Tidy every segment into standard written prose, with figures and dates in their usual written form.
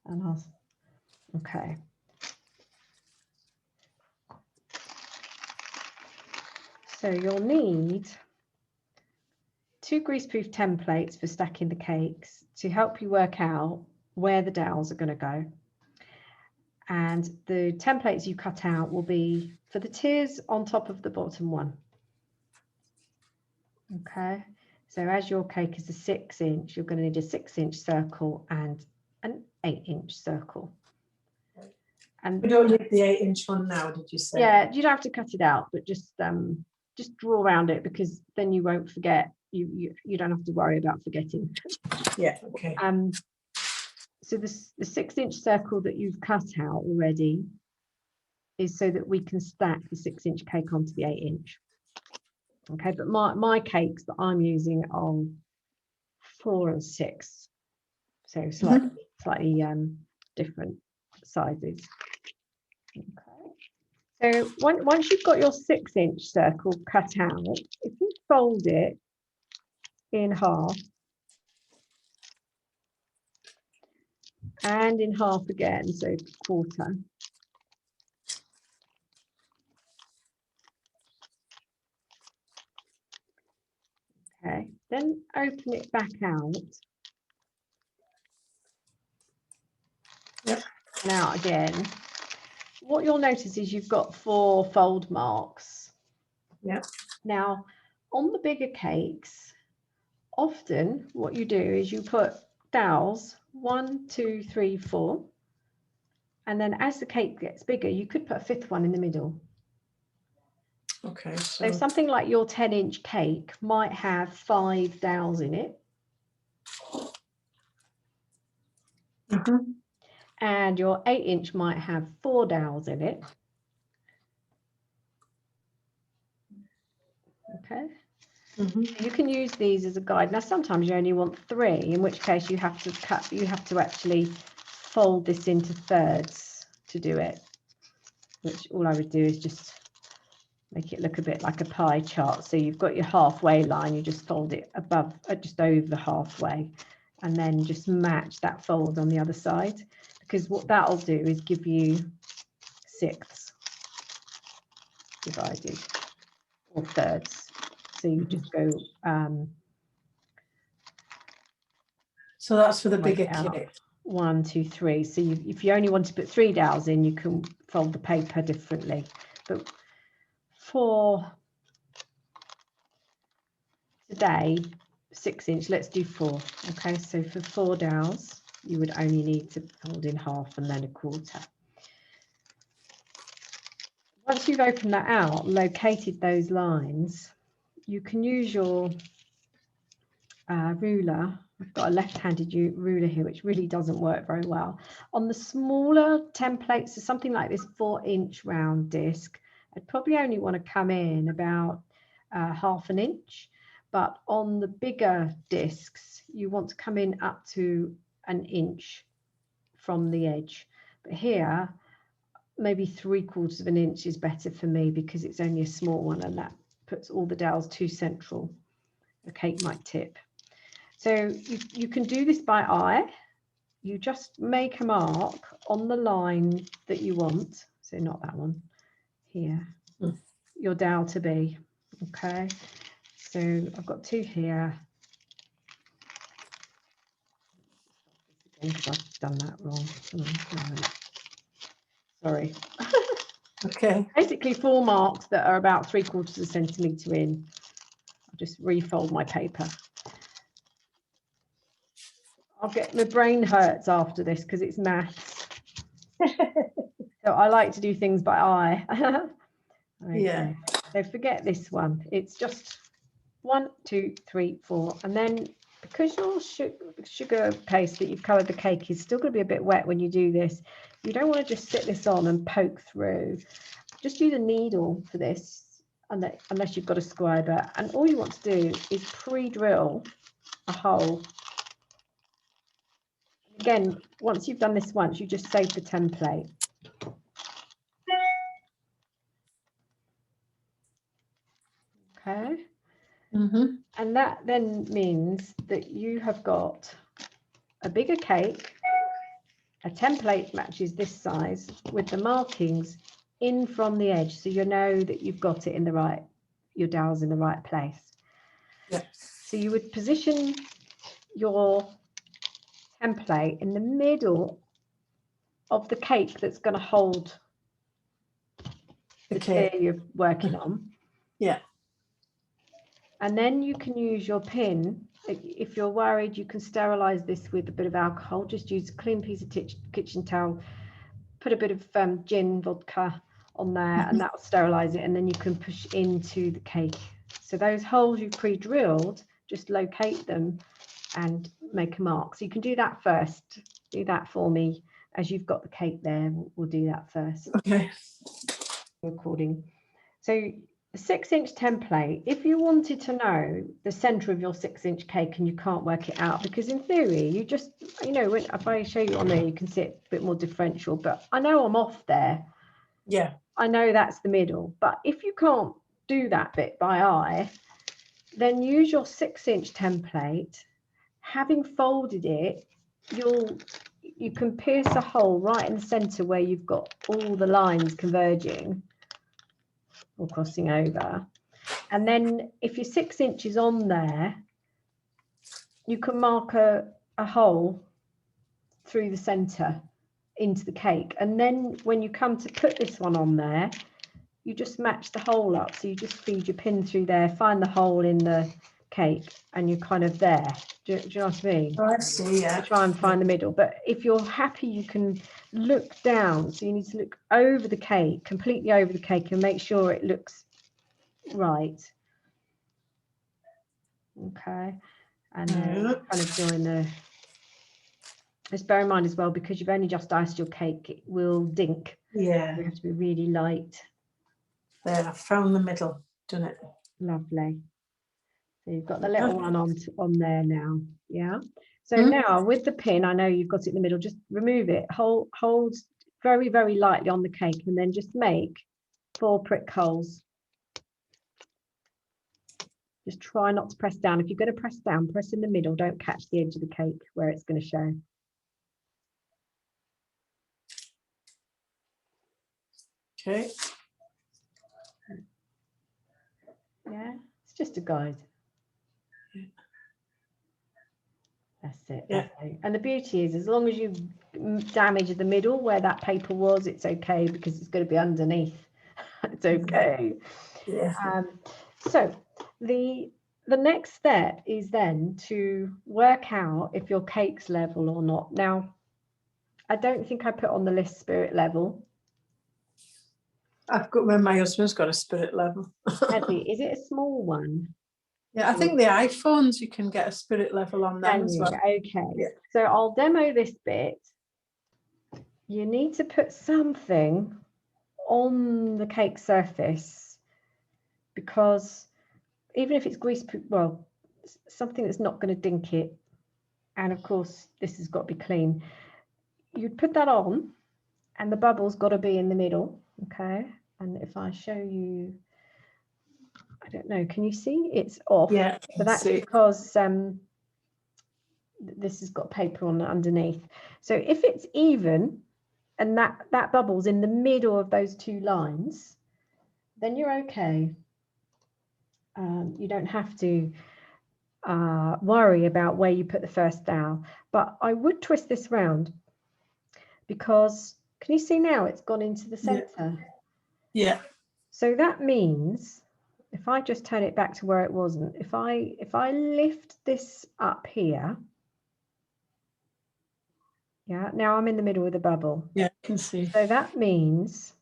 And I'll, okay. So you'll need 2 greaseproof templates for stacking the cakes to help you work out where the dowels are going to go. And the templates you cut out will be for the tiers on top of the bottom one. Okay, so as your cake is a 6-inch, you're going to need a 6-inch circle and an 8-inch circle. And we don't need the 8-inch one now, did you say? Yeah, you don't have to cut it out, but just draw around it, because then you won't forget. You don't have to worry about forgetting. Yeah, okay. So the 6-inch circle that you've cut out already is so that we can stack the 6-inch cake onto the 8-inch. Okay, but my cakes that I'm using are 4 and 6, so slightly different sizes. Okay, so once you've got your 6-inch circle cut out, if you fold it in half and in half again, so quarter. Okay, then open it back out. Yep. And out again. What you'll notice is you've got 4 fold marks. Yeah. Now, on the bigger cakes, often what you do is you put dowels 1, 2, 3, 4. And then as the cake gets bigger, you could put a 5th one in the middle. Okay. So something like your 10-inch cake might have 5 dowels in it. And your 8-inch might have 4 dowels in it. Okay. You can use these as a guide. Now, sometimes you only want 3, in which case you have to actually fold this into thirds to do it, which all I would do is just make it look a bit like a pie chart. So you've got your halfway line, you just fold it above, just over halfway, and then just match that fold on the other side, because what that'll do is give you 6ths divided, or thirds. So you just go so that's for the bigger cake. 1, 2, 3. So if you only want to put 3 dowels in, you can fold the paper differently. But for today, 6-inch, let's do 4. Okay, so for 4 dowels, you would only need to fold in half and then a quarter. Once you've opened that out, located those lines, you can use your ruler. I've got a left-handed ruler here, which really doesn't work very well. On the smaller templates, so something like this 4-inch round disc, I'd probably only want to come in about 1/2 inch. But on the bigger discs, you want to come in up to 1 inch from the edge. But here, maybe 3/4 inch is better for me, because it's only a small one, and that puts all the dowels too central. The cake might tip. So you can do this by eye. You just make a mark on the line that you want. So not that one, here, your dowel to be. Okay, so I've got 2 here. Because I've done that wrong. Sorry. Okay. Basically 4 marks that are about 3/4 centimetre in. I'll just refold my paper. My brain hurts after this because it's maths. So I like to do things by eye. Yeah. So forget this one. It's just 1, 2, 3, 4. And then because your sugar paste that you've coloured the cake is still going to be a bit wet when you do this, you don't want to just sit this on and poke through. Just use a needle for this, unless you've got a scriber. And all you want to do is pre-drill a hole. Again, once you've done this once, you just save the template. Okay. And that then means that you have got a bigger cake a template matches this size with the markings in from the edge, so you know that you've got it in the right, your dowel's in the right place. Yeah. So you would position your template in the middle of the cake that's going to hold the tier you're working on. Yeah. And then you can use your pin. If you're worried, you can sterilize this with a bit of alcohol. Just use a clean piece of kitchen towel, put a bit of gin vodka on there, and that will sterilize it, and then you can push into the cake. So those holes you've pre-drilled, just locate them and make a mark. So you can do that first. Do that for me as you've got the cake there. We'll do that first. Okay. Recording. So a 6-inch template, if you wanted to know the center of your 6-inch cake and you can't work it out, because in theory you just, you know, if I show you on there you can see it a bit more differential, but I know I'm off there. Yeah. I know that's the middle, but if you can't do that bit by eye, then use your 6-inch template. Having folded it, you can pierce a hole right in the center where you've got all the lines converging or crossing over. And then if you're 6 inches on there, you can mark a hole through the center into the cake. And then when you come to put this one on there, you just match the hole up. So you just feed your pin through there, find the hole in the cake, and you're kind of there. Do you know what I mean? Oh, I see, yeah. Try and find the middle. But if you're happy, you can look down. So you need to look over the cake, completely over the cake, and make sure it looks right. Okay. And then kind of join the, just bear in mind as well, because you've only just iced your cake, it will dink. Yeah. You have to be really light. There, I found the middle, done it. Lovely. So you've got the little one on there now. Yeah. So now with the pin, I know you've got it in the middle, just remove it, hold very, very lightly on the cake, and then just make 4 prick holes. Just try not to press down. If you're going to press down, press in the middle. Don't catch the edge of the cake where it's going to show. Okay. Yeah, it's just a guide. That's it. Yeah. And the beauty is, as long as you damage the middle where that paper was, it's okay, because it's going to be underneath. It's okay. Yeah. So the next step is then to work out if your cake's level or not. Now, I don't think I put on the list spirit level. I've got, when my husband's got a spirit level. Has he? Is it a small one? Yeah, I think the iPhones, you can get a spirit level on them as well. Okay. Yeah. So I'll demo this bit. You need to put something on the cake surface, because even if it's greaseproof, well, something that's not going to dink it, and of course this has got to be clean, you'd put that on, and the bubble's got to be in the middle. Okay. And if I show you, I don't know, can you see it's off? Yeah, so that's because this has got paper on underneath. So if it's even and that bubble's in the middle of those 2 lines, then you're okay. You don't have to worry about where you put the first dowel. But I would twist this round, because can you see now it's gone into the center? Yeah. So that means if I just turn it back to where it wasn't, if I lift this up here, yeah, now I'm in the middle of the bubble. Yeah, I can see. So that means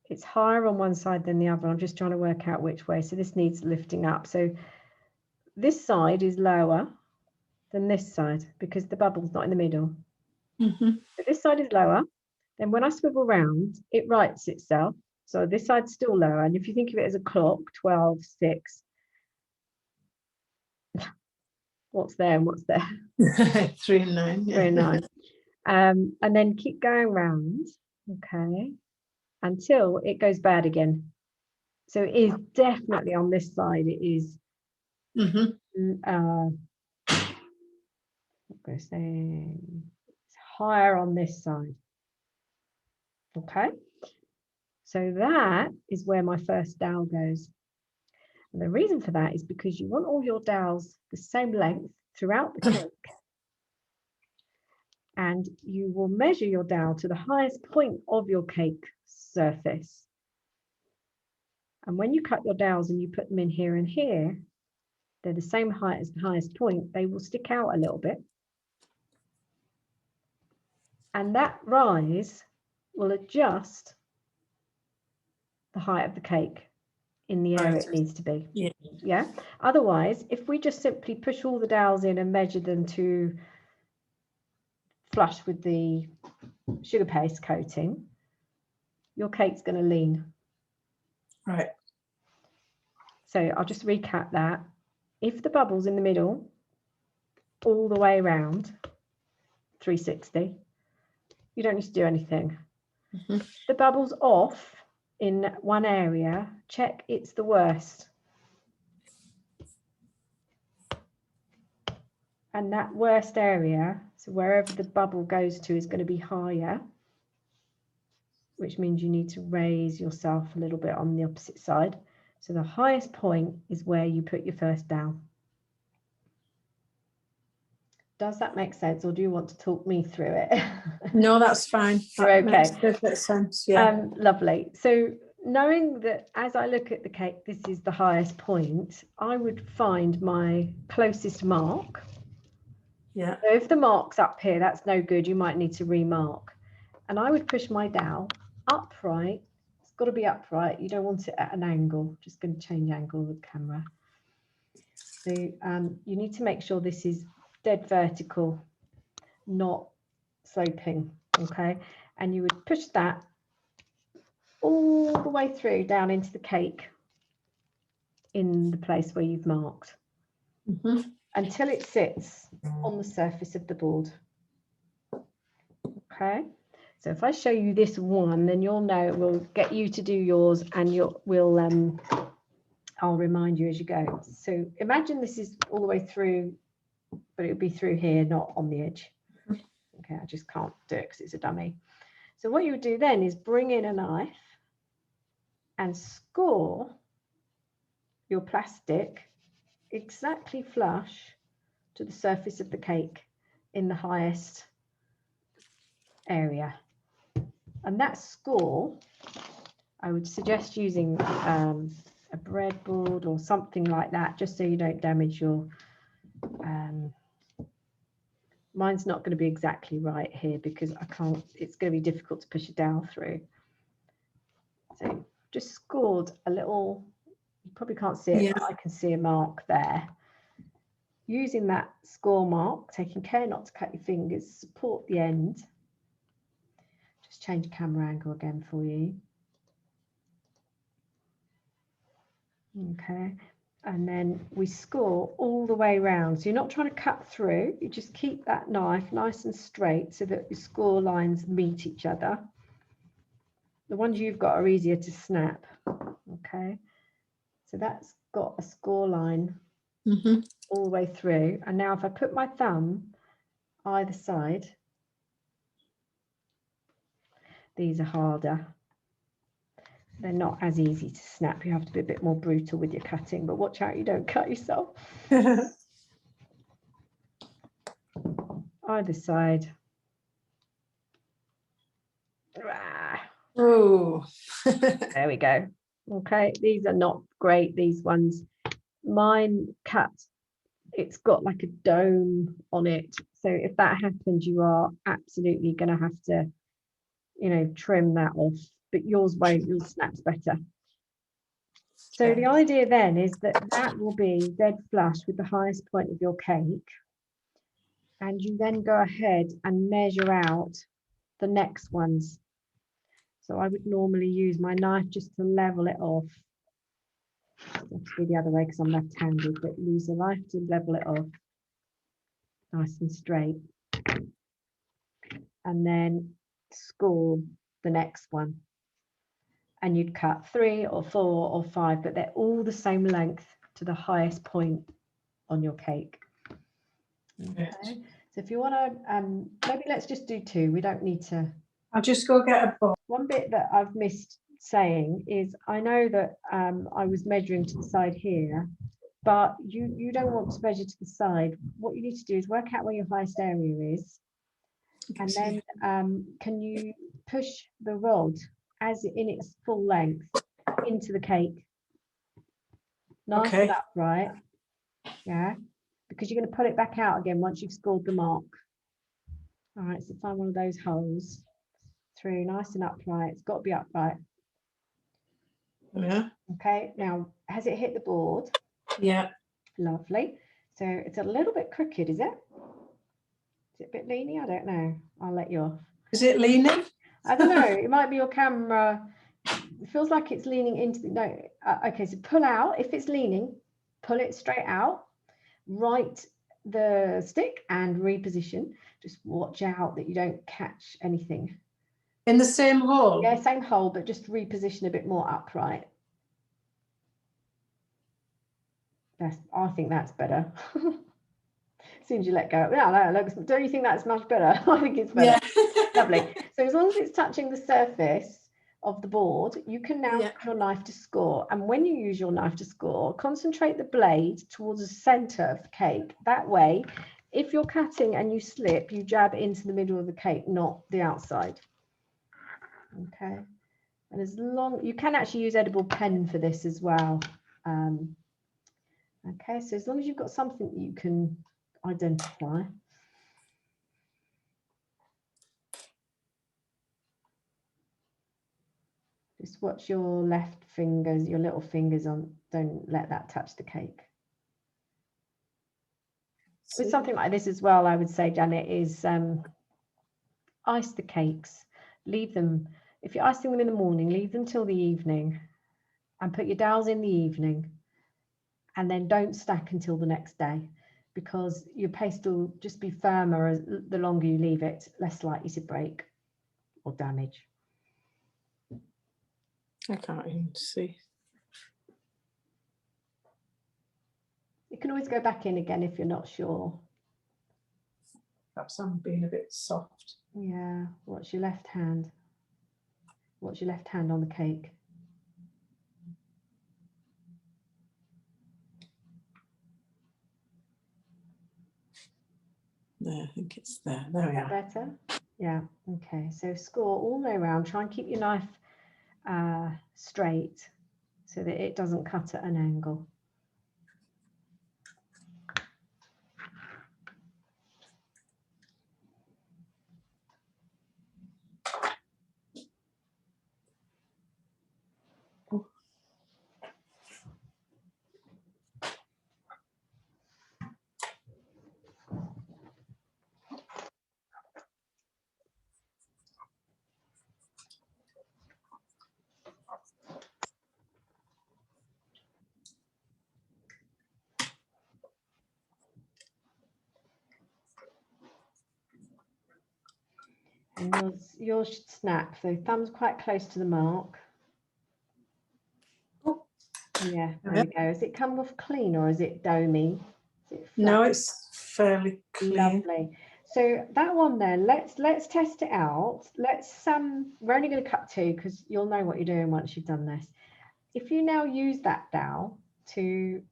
it's higher on one side than the other. I'm just trying to work out which way. So this needs lifting up. So this side is lower than this side because the bubble's not in the middle. So this side is lower. Then when I swivel round, it rights itself. So this side's still lower. And if you think of it as a clock, 12, 6, what's there and what's there? 3 and 9. Yeah. 3 and 9. And then keep going round, okay, until it goes bad again. So it is definitely on this side. It is going to say it's higher on this side. Okay, so that is where my first dowel goes. And the reason for that is because you want all your dowels the same length throughout the cake. And you will measure your dowel to the highest point of your cake surface. And when you cut your dowels and you put them in here and here, they're the same height as the highest point. They will stick out a little bit. And that rise will adjust the height of the cake in the area it needs to be. Yeah. Otherwise, if we just simply push all the dowels in and measure them to flush with the sugar paste coating, your cake's going to lean. Right. So I'll just recap that. If the bubble's in the middle, all the way around 360, you don't need to do anything. The bubble's off in one area, check it's the worst. And that worst area, so wherever the bubble goes to, is going to be higher, which means you need to raise yourself a little bit on the opposite side. So the highest point is where you put your first dowel. Does that make sense, or do you want to talk me through it? No, that's fine. That okay. Makes perfect sense. Yeah. Lovely. So knowing that as I look at the cake, this is the highest point, I would find my closest mark. Yeah. So if the mark's up here, that's no good. You might need to remark. And I would push my dowel upright. It's got to be upright. You don't want it at an angle. Just going to change angle of the camera. So you need to make sure this is dead vertical, not sloping. Okay. And you would push that all the way through down into the cake in the place where you've marked. Until it sits on the surface of the board. Okay, so if I show you this one, then you'll know, we'll get you to do yours, and I'll remind you as you go. So imagine this is all the way through, but it would be through here, not on the edge. Okay, I just can't do it because it's a dummy. So what you would do then is bring in a knife and score your plastic exactly flush to the surface of the cake in the highest area. And that score, I would suggest using a breadboard or something like that, just so you don't damage your mine's not going to be exactly right here because I can't, it's going to be difficult to push it down through. So just scored a little, you probably can't see it, but I can see a mark there. Using that score mark, taking care not to cut your fingers, support the end. Just change camera angle again for you. Okay, and then we score all the way around. So you're not trying to cut through, you just keep that knife nice and straight so that your score lines meet each other. The ones you've got are easier to snap. Okay, so that's got a score line all the way through. And now if I put my thumb either side, these are harder. They're not as easy to snap. You have to be a bit more brutal with your cutting, but watch out you don't cut yourself. Either side. Oh, there we go. Okay, these are not great, these ones. Mine cut, it's got like a dome on it. So if that happens, you are absolutely going to have to, you know, trim that off. But yours won't, yours snaps better. So the idea then is that that will be dead flush with the highest point of your cake. And you then go ahead and measure out the next ones. So I would normally use my knife just to level it off. Obviously the other way because I'm left-handed, but use the knife to level it off. Nice and straight. And then score the next one. And you'd cut 3 or 4 or 5, but they're all the same length to the highest point on your cake. Okay. So if you want to, maybe let's just do 2. We don't need to. I'll just go get a book. One bit that I've missed saying is I know that I was measuring to the side here, but you don't want to measure to the side. What you need to do is work out where your highest area is, and then can you push the rod as in its full length into the cake, nice and upright, yeah, because you're going to pull it back out again once you've scored the mark. All right, so find one of those holes through, nice and upright. It's got to be upright. Yeah. Okay, now has it hit the board? Yeah. Lovely. So it's a little bit crooked, is it? Is it a bit leaning? I don't know. I'll let you off. Is it leaning? I don't know. It might be your camera. It feels like it's leaning into the, no. Okay, so pull out. If it's leaning, pull it straight out. Right the stick and reposition. Just watch out that you don't catch anything. In the same hole? Yeah, same hole, but just reposition a bit more upright. I think that's better. As soon as you let go. No, don't you think that's much better? I think it's better. Yeah. Lovely. So as long as it's touching the surface of the board, you can now use your knife to score. And when you use your knife to score, concentrate the blade towards the center of the cake. That way, if you're cutting and you slip, you jab into the middle of the cake, not the outside. Okay. And as long, you can actually use edible pen for this as well. Okay, so as long as you've got something that you can identify. Just watch your left fingers, your little fingers on, don't let that touch the cake. With something like this as well, I would say, Janet, is ice the cakes. Leave them, if you're icing them in the morning, leave them till the evening and put your dowels in the evening. And then don't stack until the next day, because your paste will just be firmer as the longer you leave it, less likely to break or damage. I can't even see. You can always go back in again if you're not sure. Perhaps I'm being a bit soft. Yeah, watch your left hand. Watch your left hand on the cake. There, I think it's there. There we are. Better? Yeah, okay. So score all the way around. Try and keep your knife straight so that it doesn't cut at an angle. And yours should snap. So thumb's quite close to the mark. Oh. Yeah, there we go. Has it come off clean or is it domey? Is it flat? No, it's fairly clean. Lovely. So that one then, let's test it out. We're only going to cut 2 because you'll know what you're doing once you've done this. If you now use that dowel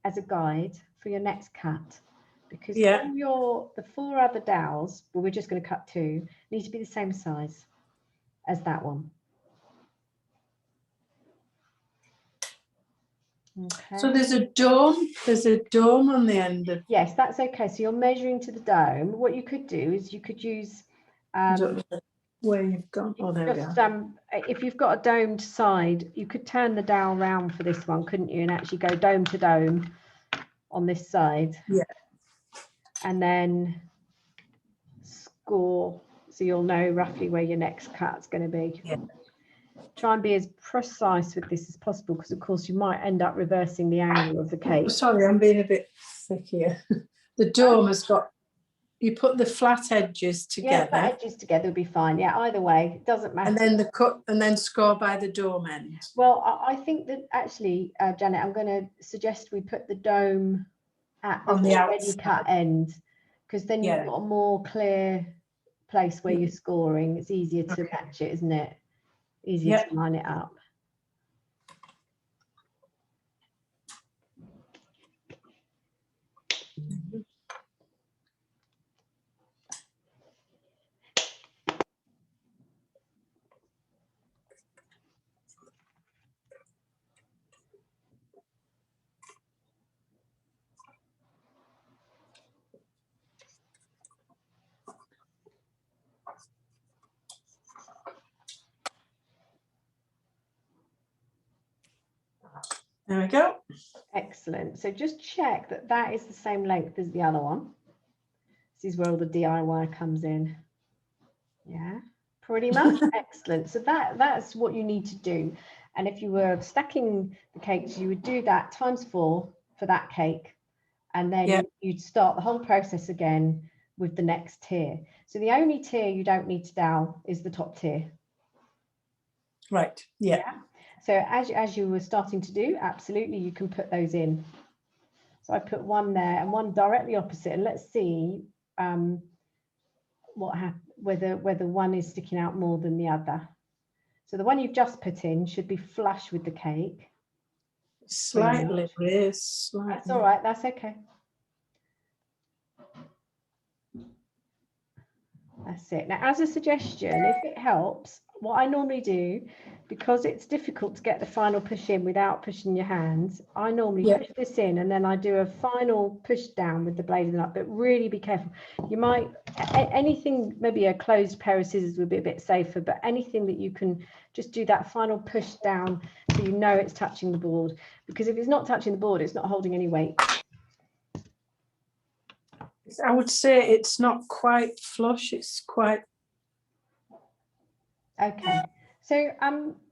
as a guide for your next cut, because the 4 other dowels, well, we're just going to cut 2, need to be the same size as that one. Okay. So there's a dome on the end of. Yes, that's okay. So you're measuring to the dome. What you could do is you could use where you've gone. Oh, there we are. If you've got a domed side, you could turn the dowel round for this one, couldn't you? And actually go dome to dome on this side. Yeah. And then score, so you'll know roughly where your next cut's going to be. Yeah. Try and be as precise with this as possible, because of course you might end up reversing the angle of the cake. Sorry, I'm being a bit thick here. The dome has got, you put the flat edges together. Yeah, flat edges together will be fine. Yeah, either way, it doesn't matter. And then the cut, and then score by the dome end. Well, I think that actually, Janet, I'm going to suggest we put the dome at the already cut end, because then you've got a more clear place where you're scoring. It's easier to match it, isn't it? Easier to line it up. There we go. Excellent. So just check that that is the same length as the other one. This is where all the DIY comes in. Yeah, pretty much. Excellent. So that's what you need to do. And if you were stacking the cakes, you would do that times 4 for that cake. And then you'd start the whole process again with the next tier. So the only tier you don't need to dowel is the top tier. Right. Yeah. So as you were starting to do, absolutely, you can put those in. So I put one there and one directly opposite, and let's see what happens, whether one is sticking out more than the other. So the one you've just put in should be flush with the cake. Slightly, Grace. Slightly. That's all right. That's okay. That's it. Now, as a suggestion, if it helps, what I normally do, because it's difficult to get the final push in without pushing your hands, I normally push this in and then I do a final push down with the blade and up, but really be careful. You might, anything, maybe a closed pair of scissors would be a bit safer, but anything that you can just do that final push down so you know it's touching the board, because if it's not touching the board, it's not holding any weight. I would say it's not quite flush, it's quite... Okay, so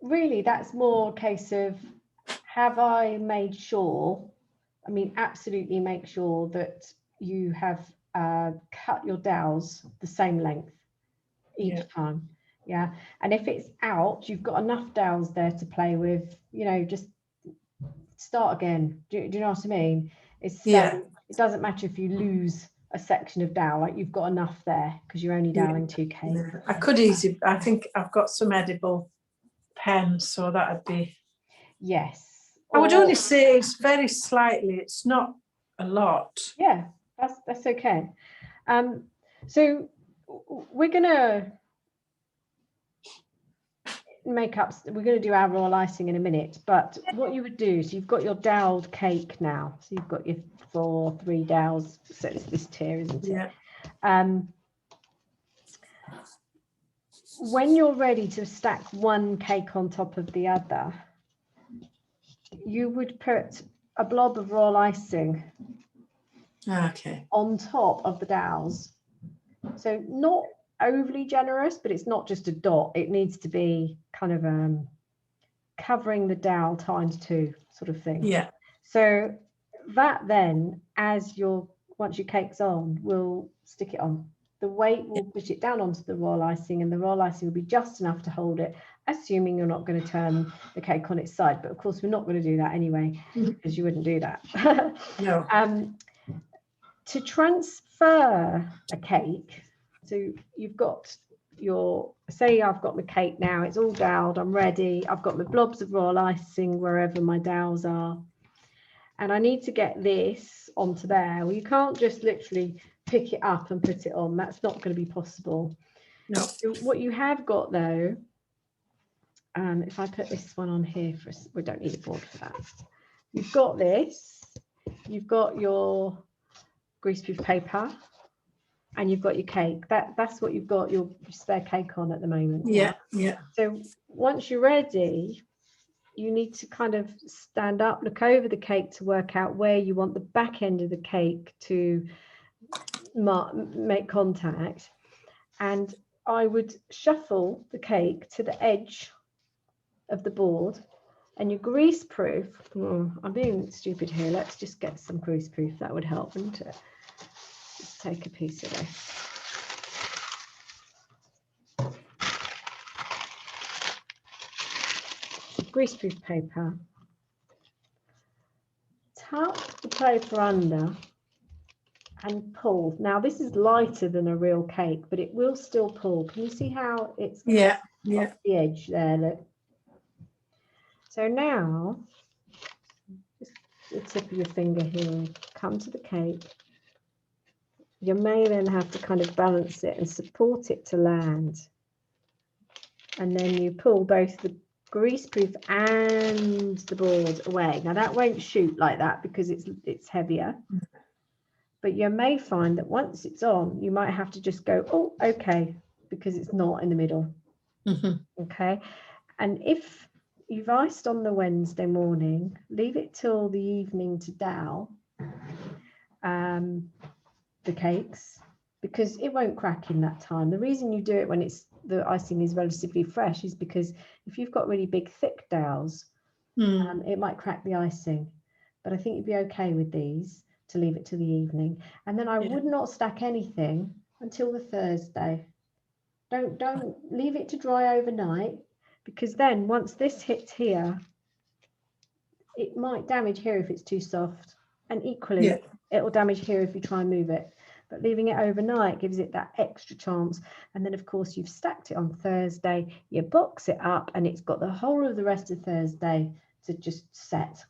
really that's more a case of, have I made sure, I mean, absolutely make sure that you have cut your dowels the same length each time. Yeah, and if it's out, you've got enough dowels there to play with, you know, just start again. Do you know what I mean? It's it doesn't matter if you lose a section of dowel, like you've got enough there because you're only doweling 2 cakes. I could easily, I think I've got some edible pens, so that'd be... Yes. I would only say it's very slightly, it's not a lot. Yeah, that's okay. So we're gonna we're going to do our royal icing in a minute, but what you would do, so you've got your doweled cake now, so you've got your 3 dowels, so it's this tier, isn't it? When you're ready to stack one cake on top of the other, you would put a blob of royal icing on top of the dowels. So not overly generous, but it's not just a dot, it needs to be kind of covering the dowel times 2 sort of thing. So that then, once your cake's on, we'll stick it on. The weight will push it down onto the royal icing, and the royal icing will be just enough to hold it, assuming you're not going to turn the cake on its side. But of course, we're not going to do that anyway, because you wouldn't do that. No. To transfer a cake, so you've got your, say I've got my cake now, it's all doweled, I'm ready, I've got my blobs of royal icing wherever my dowels are, and I need to get this onto there. Well, you can't just literally pick it up and put it on, that's not going to be possible. No. So what you have got though, if I put this one on here, we don't need a board for that. You've got this, you've got your greaseproof paper, and you've got your cake. That's what you've got your spare cake on at the moment. Yeah. So once you're ready, you need to kind of stand up, look over the cake to work out where you want the back end of the cake to make contact. And I would shuffle the cake to the edge of the board, and your greaseproof, I'm being stupid here, let's just get some greaseproof, that would help, wouldn't it? Just take a piece of this. Greaseproof paper, tuck the paper under and pull. Now this is lighter than a real cake, but it will still pull. Can you see how it's Yeah, off yeah. the edge there? Look. So now, just the tip of your finger here, come to the cake. You may then have to kind of balance it and support it to land. And then you pull both the greaseproof and the board away. Now that won't shoot like that because it's heavier. But you may find that once it's on, you might have to just go, oh, okay, because it's not in the middle. Okay. And if you've iced on the Wednesday morning, leave it till the evening to dowel the cakes, because it won't crack in that time. The reason you do it when the icing is relatively fresh is because if you've got really big thick dowels, it might crack the icing. But I think you'd be okay with these to leave it to the evening. And then I would not stack anything until the Thursday. Don't leave it to dry overnight, because then once this hits here, it might damage here if it's too soft, and equally it will damage here if you try and move it. But leaving it overnight gives it that extra chance. And then of course you've stacked it on Thursday, you box it up, and it's got the whole of the rest of Thursday to just set.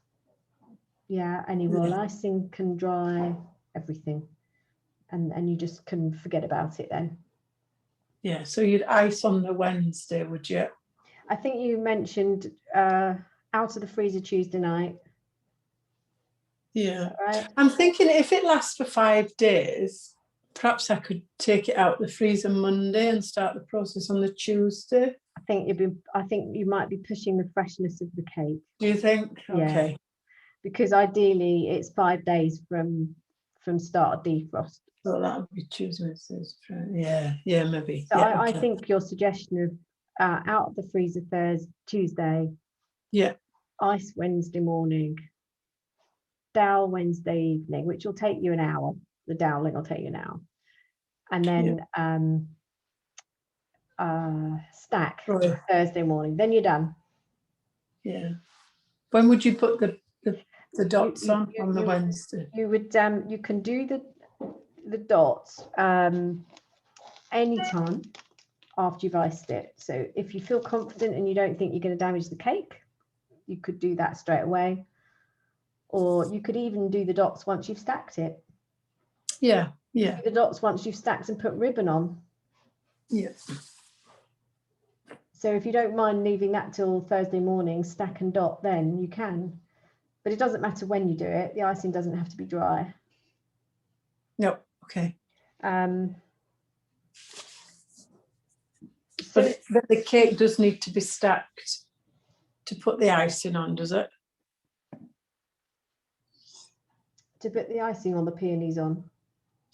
Yeah, any roll icing can dry everything, and you just can forget about it then. Yeah, so you'd ice on the Wednesday, would you? I think you mentioned out of the freezer Tuesday night. Yeah. Right. I'm thinking if it lasts for 5 days, perhaps I could take it out the freezer Monday and start the process on the Tuesday. I think you might be pushing the freshness of the cake. Do you think? Yeah. Okay. Because ideally it's 5 days from start of defrost. So that would be Tuesday, Thursday. Yeah, maybe. So yeah, I think your suggestion of out of the freezer Tuesday, ice Wednesday morning, dowel Wednesday evening, which will take you an hour. The doweling will take you an hour, and then stack Thursday morning. Then you're done. Yeah. When would you put the dots on the Wednesday? You would you can do the dots anytime after you've iced it. So if you feel confident and you don't think you're going to damage the cake, you could do that straight away. Or you could even do the dots once you've stacked it. Yeah. Do the dots once you've stacked and put ribbon on. Yeah. So if you don't mind leaving that till Thursday morning, stack and dot, then you can. But it doesn't matter when you do it. The icing doesn't have to be dry. No. Okay. So but the cake does need to be stacked to put the icing on, does it? To put the icing on, the peonies on.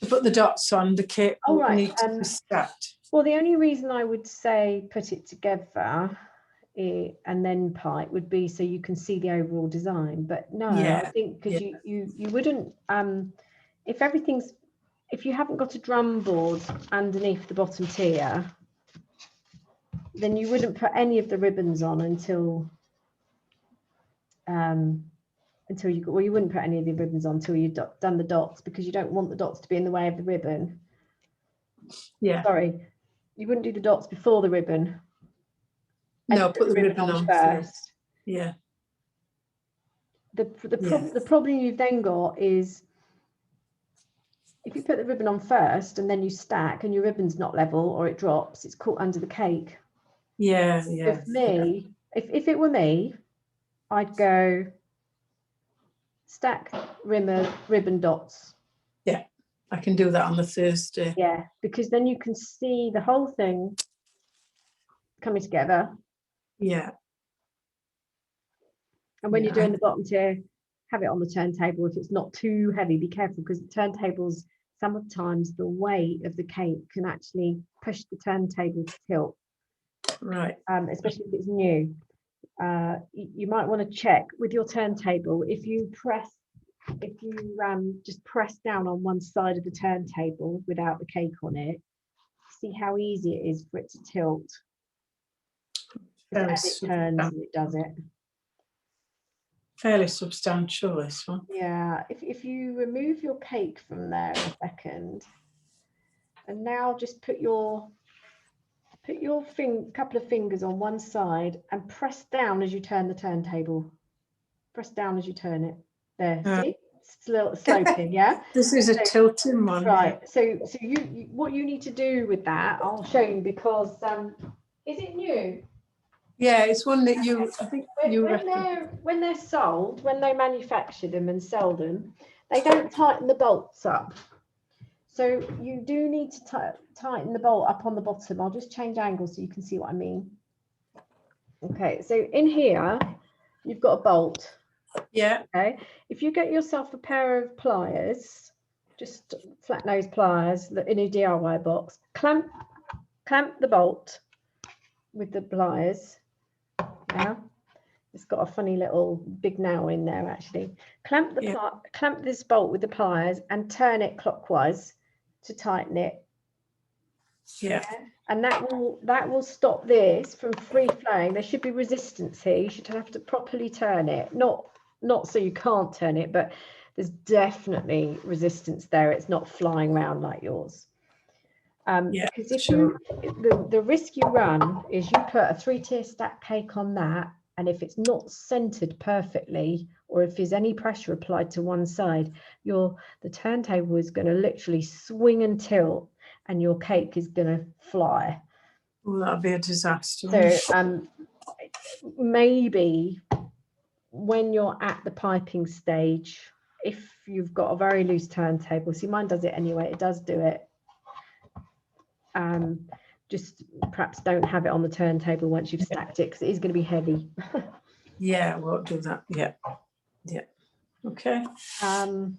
To put the dots on, the cake needs to be stacked. Well, the only reason I would say put it together and then pipe would be so you can see the overall design. But no, I think because you wouldn't if you haven't got a drum board underneath the bottom tier, then you wouldn't put any of the ribbons on until you wouldn't put any of the ribbons on until you've done the dots, because you don't want the dots to be in the way of the ribbon. Yeah. Sorry, you wouldn't do the dots before the ribbon. No, put the ribbon on first. Yeah. The problem you've then got is if you put the ribbon on first and then you stack and your ribbon's not level or it drops, it's caught under the cake. Yeah. With me, if it were me, I'd go stack ribbon dots. Yeah, I can do that on the Thursday. Yeah, because then you can see the whole thing coming together. Yeah. And when you're doing the bottom tier, have it on the turntable. If it's not too heavy, be careful, because the turntables, sometimes the weight of the cake can actually push the turntable to tilt. Right. Especially if it's new. You might want to check with your turntable if you just press down on one side of the turntable without the cake on it, see how easy it is for it to tilt. As it turns, it does it. Fairly substantial, this one. Yeah, if you remove your cake from there a second, and now just put your couple of fingers on one side and press down as you turn the turntable. Press down as you turn it. There, see? It's a little sloping, yeah? This is a tilting one. Right. Yeah. So you what you need to do with that, I'll show you, because is it new? Yeah, it's one that I think you when they're sold, when they manufacture them and sell them, they don't tighten the bolts up. So you do need to tighten the bolt up on the bottom. I'll just change angles so you can see what I mean. Okay, so in here, you've got a bolt. Yeah. Okay, if you get yourself a pair of pliers, just flat nose pliers in a DIY box, clamp the bolt with the pliers. Now, it's got a funny little big nail in there actually. Clamp this bolt with the pliers and turn it clockwise to tighten it. Yeah. And that will stop this from free flowing. There should be resistance here. You should have to properly turn it. Not so you can't turn it, but there's definitely resistance there. It's not flying around like yours. Because if the risk you run is you put a 3-tier stack cake on that, and if it's not centered perfectly, or if there's any pressure applied to one side, the turntable is going to literally swing and tilt, and your cake is going to fly. Well, that'd be a disaster. So maybe when you're at the piping stage, if you've got a very loose turntable, see mine does it anyway, it does do it. Just perhaps don't have it on the turntable once you've stacked it, because it is going to be heavy. Yeah, I won't do that. Yeah. Okay.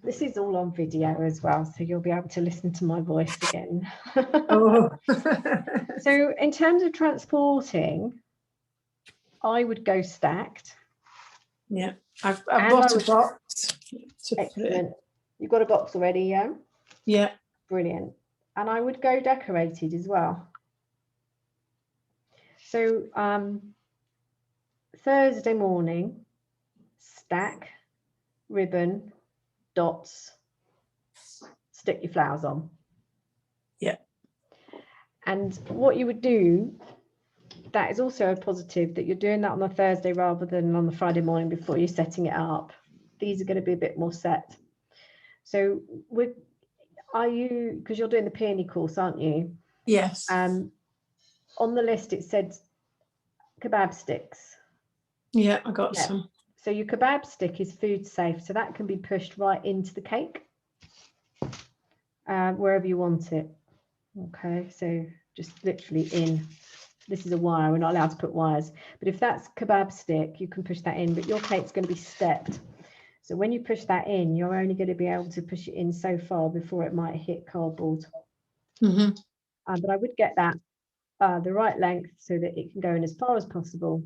This is all on video as well, so you'll be able to listen to my voice again. Oh. So in terms of transporting, I would go stacked. Yeah, I've bought a box. Excellent. You've got a box already, yeah? Yeah. Brilliant. And I would go decorated as well. So Thursday morning, stack, ribbon, dots, stick your flowers on. Yeah. And what you would do, that is also a positive, that you're doing that on the Thursday rather than on the Friday morning before you're setting it up. These are going to be a bit more set. So because you're doing the peony course, aren't you? Yes. On the list it said kebab sticks. Yeah, I got some. So your kebab stick is food safe, so that can be pushed right into the cake, wherever you want it. Okay, so just literally in. This is a wire, we're not allowed to put wires, but if that's kebab stick, you can push that in, but your cake's going to be stepped. So when you push that in, you're only going to be able to push it in so far before it might hit cardboard. Mm-hmm. But I would get that the right length so that it can go in as far as possible.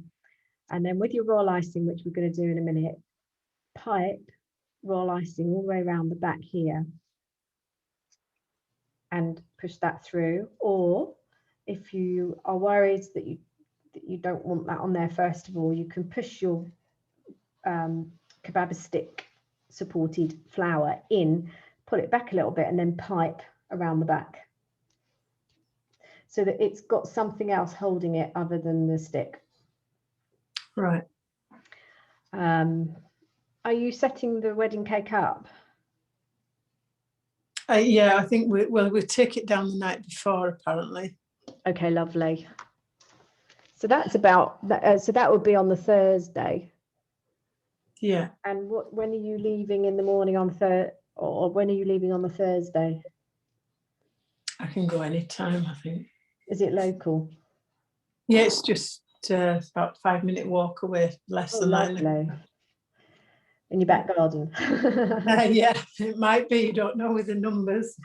And then with your royal icing, which we're going to do in a minute, pipe royal icing all the way around the back here and push that through. Or if you are worried that you don't want that on there, first of all, you can push your kebab stick supported flower in, pull it back a little bit, and then pipe around the back so that it's got something else holding it other than the stick. Right. Are you setting the wedding cake up? Yeah, I think we'll take it down the night before, apparently. Okay, lovely. So that's about that. So that would be on the Thursday. Yeah. And when are you leaving in the morning on or when are you leaving on the Thursday? I can go anytime, I think. Is it local? Yeah, it's just about a 5-minute walk away, less than that. In your back garden. Yeah, it might be, you don't know with the numbers.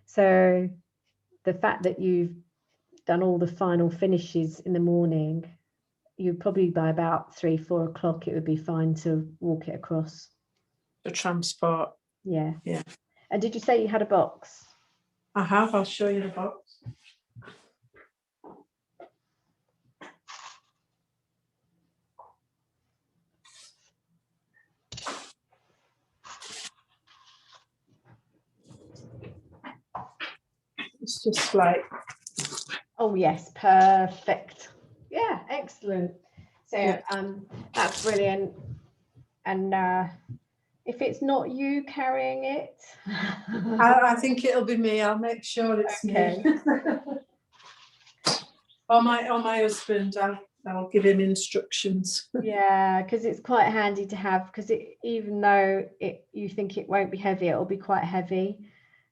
So the fact that you've done all the final finishes in the morning, you probably by about 3-4 o'clock it would be fine to walk it across. The transport. Yeah. Yeah. And did you say you had a box? I have, I'll show you the box. It's just like, oh yes, perfect. Yeah, excellent. So Yeah. that's brilliant. And if it's not you carrying it, I think it'll be me. I'll make sure it's okay. me. or my husband. I'll give him instructions. Yeah, because it's quite handy to have, because even though you think it won't be heavy, it'll be quite heavy.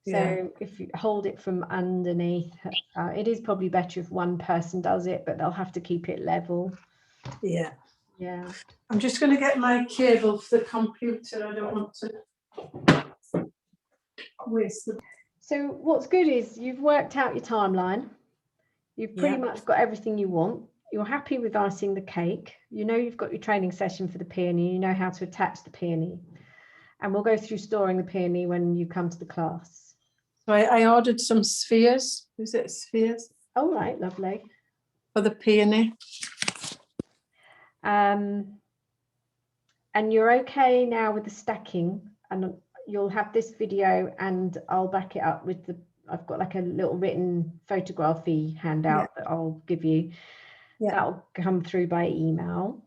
So Yeah. if you hold it from underneath, it is probably better if one person does it, but they'll have to keep it level. Yeah. Yeah. I'm just going to get my cable for the computer. I don't want to waste the. So what's good is you've worked out your timeline. You've pretty much got everything you want. You're happy with icing the cake. You know you've got your training session for the peony. You know how to attach the peony. And we'll go through storing the peony when you come to the class. So I ordered some spheres. Is it spheres? All right, lovely. For the peony. And you're okay now with the stacking, and you'll have this video and I'll back it up with I've got like a little written photography handout that I'll give you. Yeah. That'll come through by email.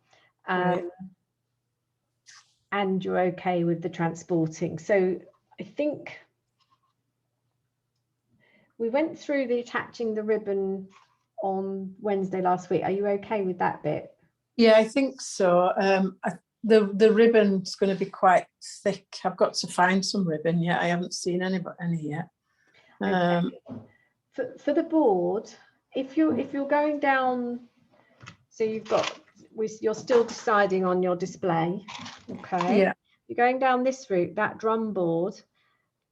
And you're okay with the transporting. So I think we went through the attaching the ribbon on Wednesday last week. Are you okay with that bit? Yeah, I think so. The ribbon's going to be quite thick. I've got to find some ribbon yet. I haven't seen any yet. Okay. For the board, if you're going down, so you're still deciding on your display. Okay. Yeah. You're going down this route. That drum board,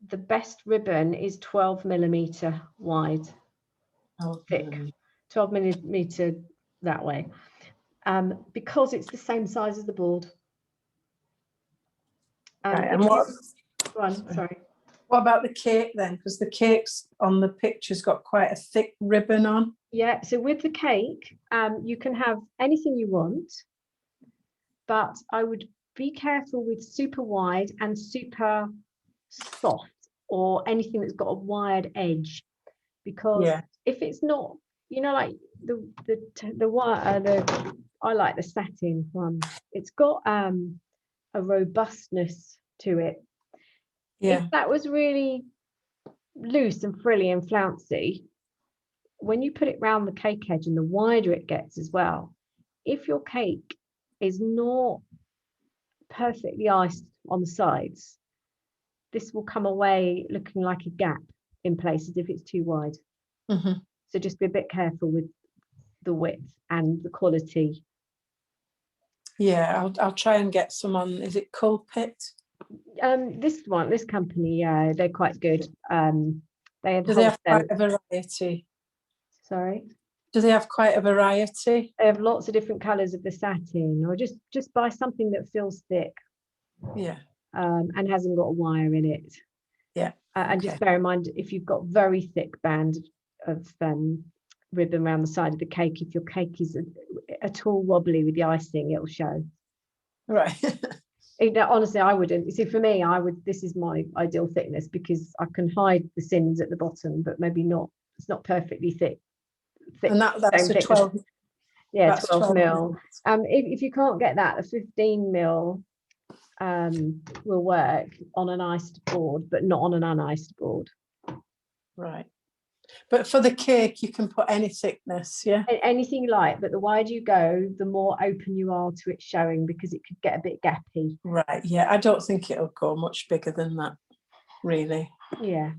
the best ribbon is 12mm wide, thick, 12mm that way, because it's the same size as the board. Right, and what about the cake then? Because the cake's on the picture's got quite a thick ribbon on. Yeah, so with the cake, you can have anything you want, but I would be careful with super wide and super soft, or anything that's got a wired edge, because if it's not, like the wire, I like the satin one. It's got a robustness to it. Yeah. If that was really loose and frilly and flouncy, when you put it round the cake edge, and the wider it gets as well, if your cake is not perfectly iced on the sides, this will come away looking like a gap in places if it's too wide. So just be a bit careful with the width and the quality. Yeah, I'll try and get some on. Is it Pvte? This company, they're quite good. They have. Do they have quite a variety? Sorry. Do they have quite a variety? They have lots of different colours of the satin, or just buy something that feels thick. Yeah. And hasn't got a wire in it. Yeah. And just bear in mind, if you've got very thick band of ribbon around the side of the cake, if your cake is at all wobbly with the icing, it'll show. Right. Honestly, I wouldn't. You see, for me, this is my ideal thickness, because I can hide the sins at the bottom, but maybe not. It's not perfectly thick. And that's a 12. Yeah, 12mm. If you can't get that, a 15mm will work on an iced board, but not on an uniced board. Right. But for the cake, you can put any thickness, yeah? Anything you like, but the wider you go, the more open you are to it showing, because it could get a bit gappy. Right, yeah. I don't think it'll go much bigger than that, really. Yeah.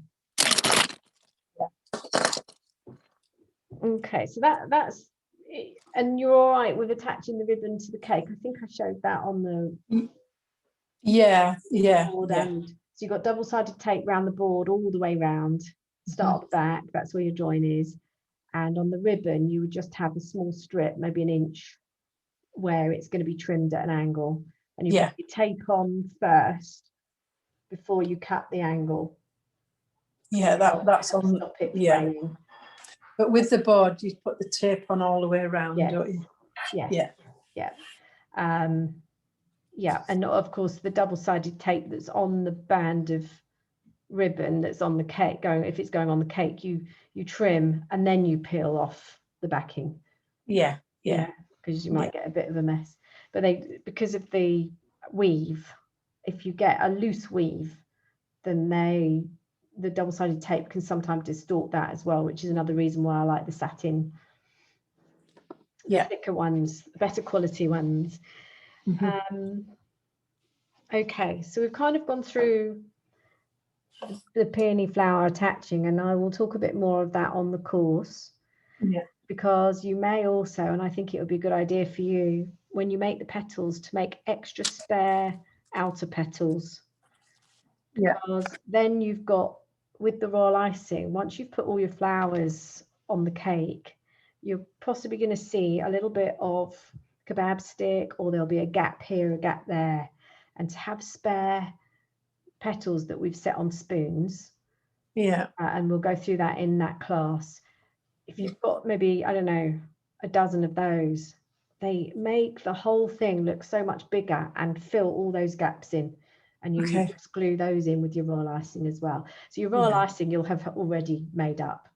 Okay, so that's it. And you're all right with attaching the ribbon to the cake? I think I showed that on the board. And so you've got double-sided tape around the board all the way round, start at the back, that's where your join is, and on the ribbon you would just have a small strip, maybe an inch, where it's going to be trimmed at an angle, and you put your tape on first before you cut the angle. Yeah, that's on. Stop it fraying. But with the board, you put the tape on all the way around, don't you? Yeah. And of course the double-sided tape that's on the band of ribbon that's on the cake if it's going on the cake, you trim and then you peel off the backing. Yeah, because you might get a bit of a mess. But because of the weave, if you get a loose weave, then the double-sided tape can sometimes distort that as well, which is another reason why I like the satin, thicker ones, better quality ones. Okay, so we've kind of gone through the peony flower attaching, and I will talk a bit more of that on the course. Because you may also, and I think it would be a good idea for you, when you make the petals, to make extra spare outer petals. Because then you've got, with the royal icing, once you've put all your flowers on the cake, you're possibly going to see a little bit of kebab stick, or there'll be a gap here, a gap there. And to have spare petals that we've set on spoons, and we'll go through that in that class. If you've got maybe, I don't know, a dozen of those, they make the whole thing look so much bigger and fill all those gaps in. And you just glue those in with your royal icing as well. So your royal icing you'll have already made up.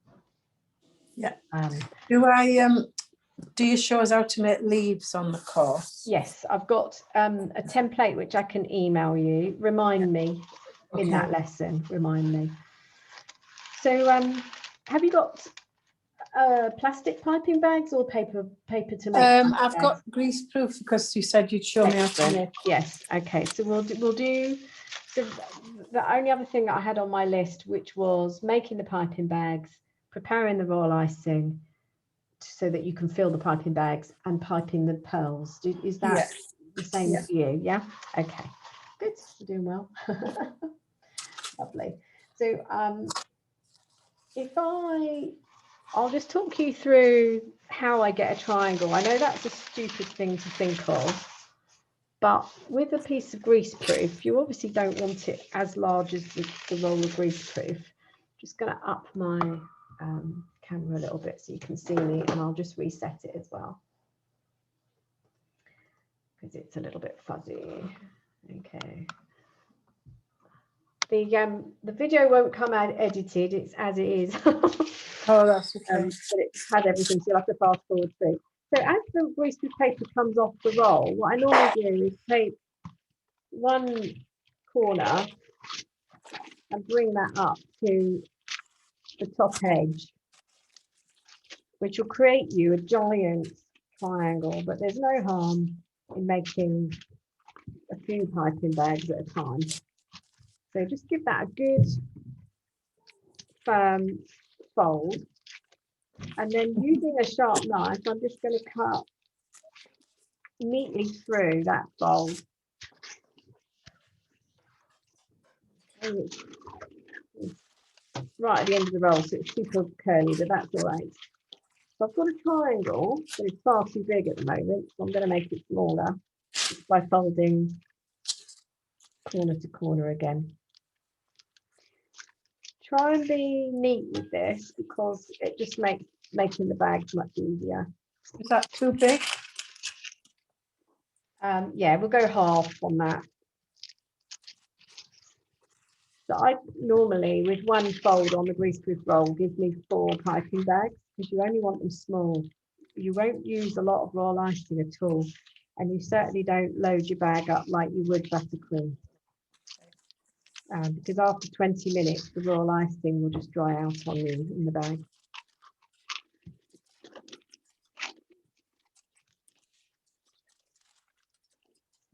Do you show us how to make leaves on the course? Yes, I've got a template which I can email you. Remind me in that lesson. Remind me. So have you got plastic piping bags or paper to make? I've got grease proof, because you said you'd show me how to make. Yes. Okay. So we'll do. So the only other thing that I had on my list, which was making the piping bags, preparing the royal icing, so that you can fill the piping bags, and piping the pearls. Is that the same for you? Yeah. Okay. Good. You're doing well. Lovely. So I'll just talk you through how I get a triangle. I know that's a stupid thing to think of, but with a piece of greaseproof, you obviously don't want it as large as the roll of greaseproof. Just going to up my camera a little bit so you can see me, and I'll just reset it as well, because it's a little bit fuzzy. Okay. The video won't come out edited, it's as it is. Oh, that's okay. But it's had everything, so you'll have to fast forward through. So as the greaseproof paper comes off the roll, what I normally do is take one corner and bring that up to the top edge, which will create you a giant triangle, but there's no harm in making a few piping bags at a time. So just give that a good firm fold, and then using a sharp knife, I'm just going to cut neatly through that fold. Right at the end of the roll, so it's super curly, but that's all right. So I've got a triangle, but it's far too big at the moment, so I'm going to make it smaller by folding corner to corner again. Try and be neat with this, because it just makes making the bags much easier. Is that too big? Yeah, we'll go half on that. So I normally, with one fold on the greaseproof roll, gives me 4 piping bags, because you only want them small. You won't use a lot of royal icing at all, and you certainly don't load your bag up like you would buttercream. Because after 20 minutes, the royal icing will just dry out on you in the bag.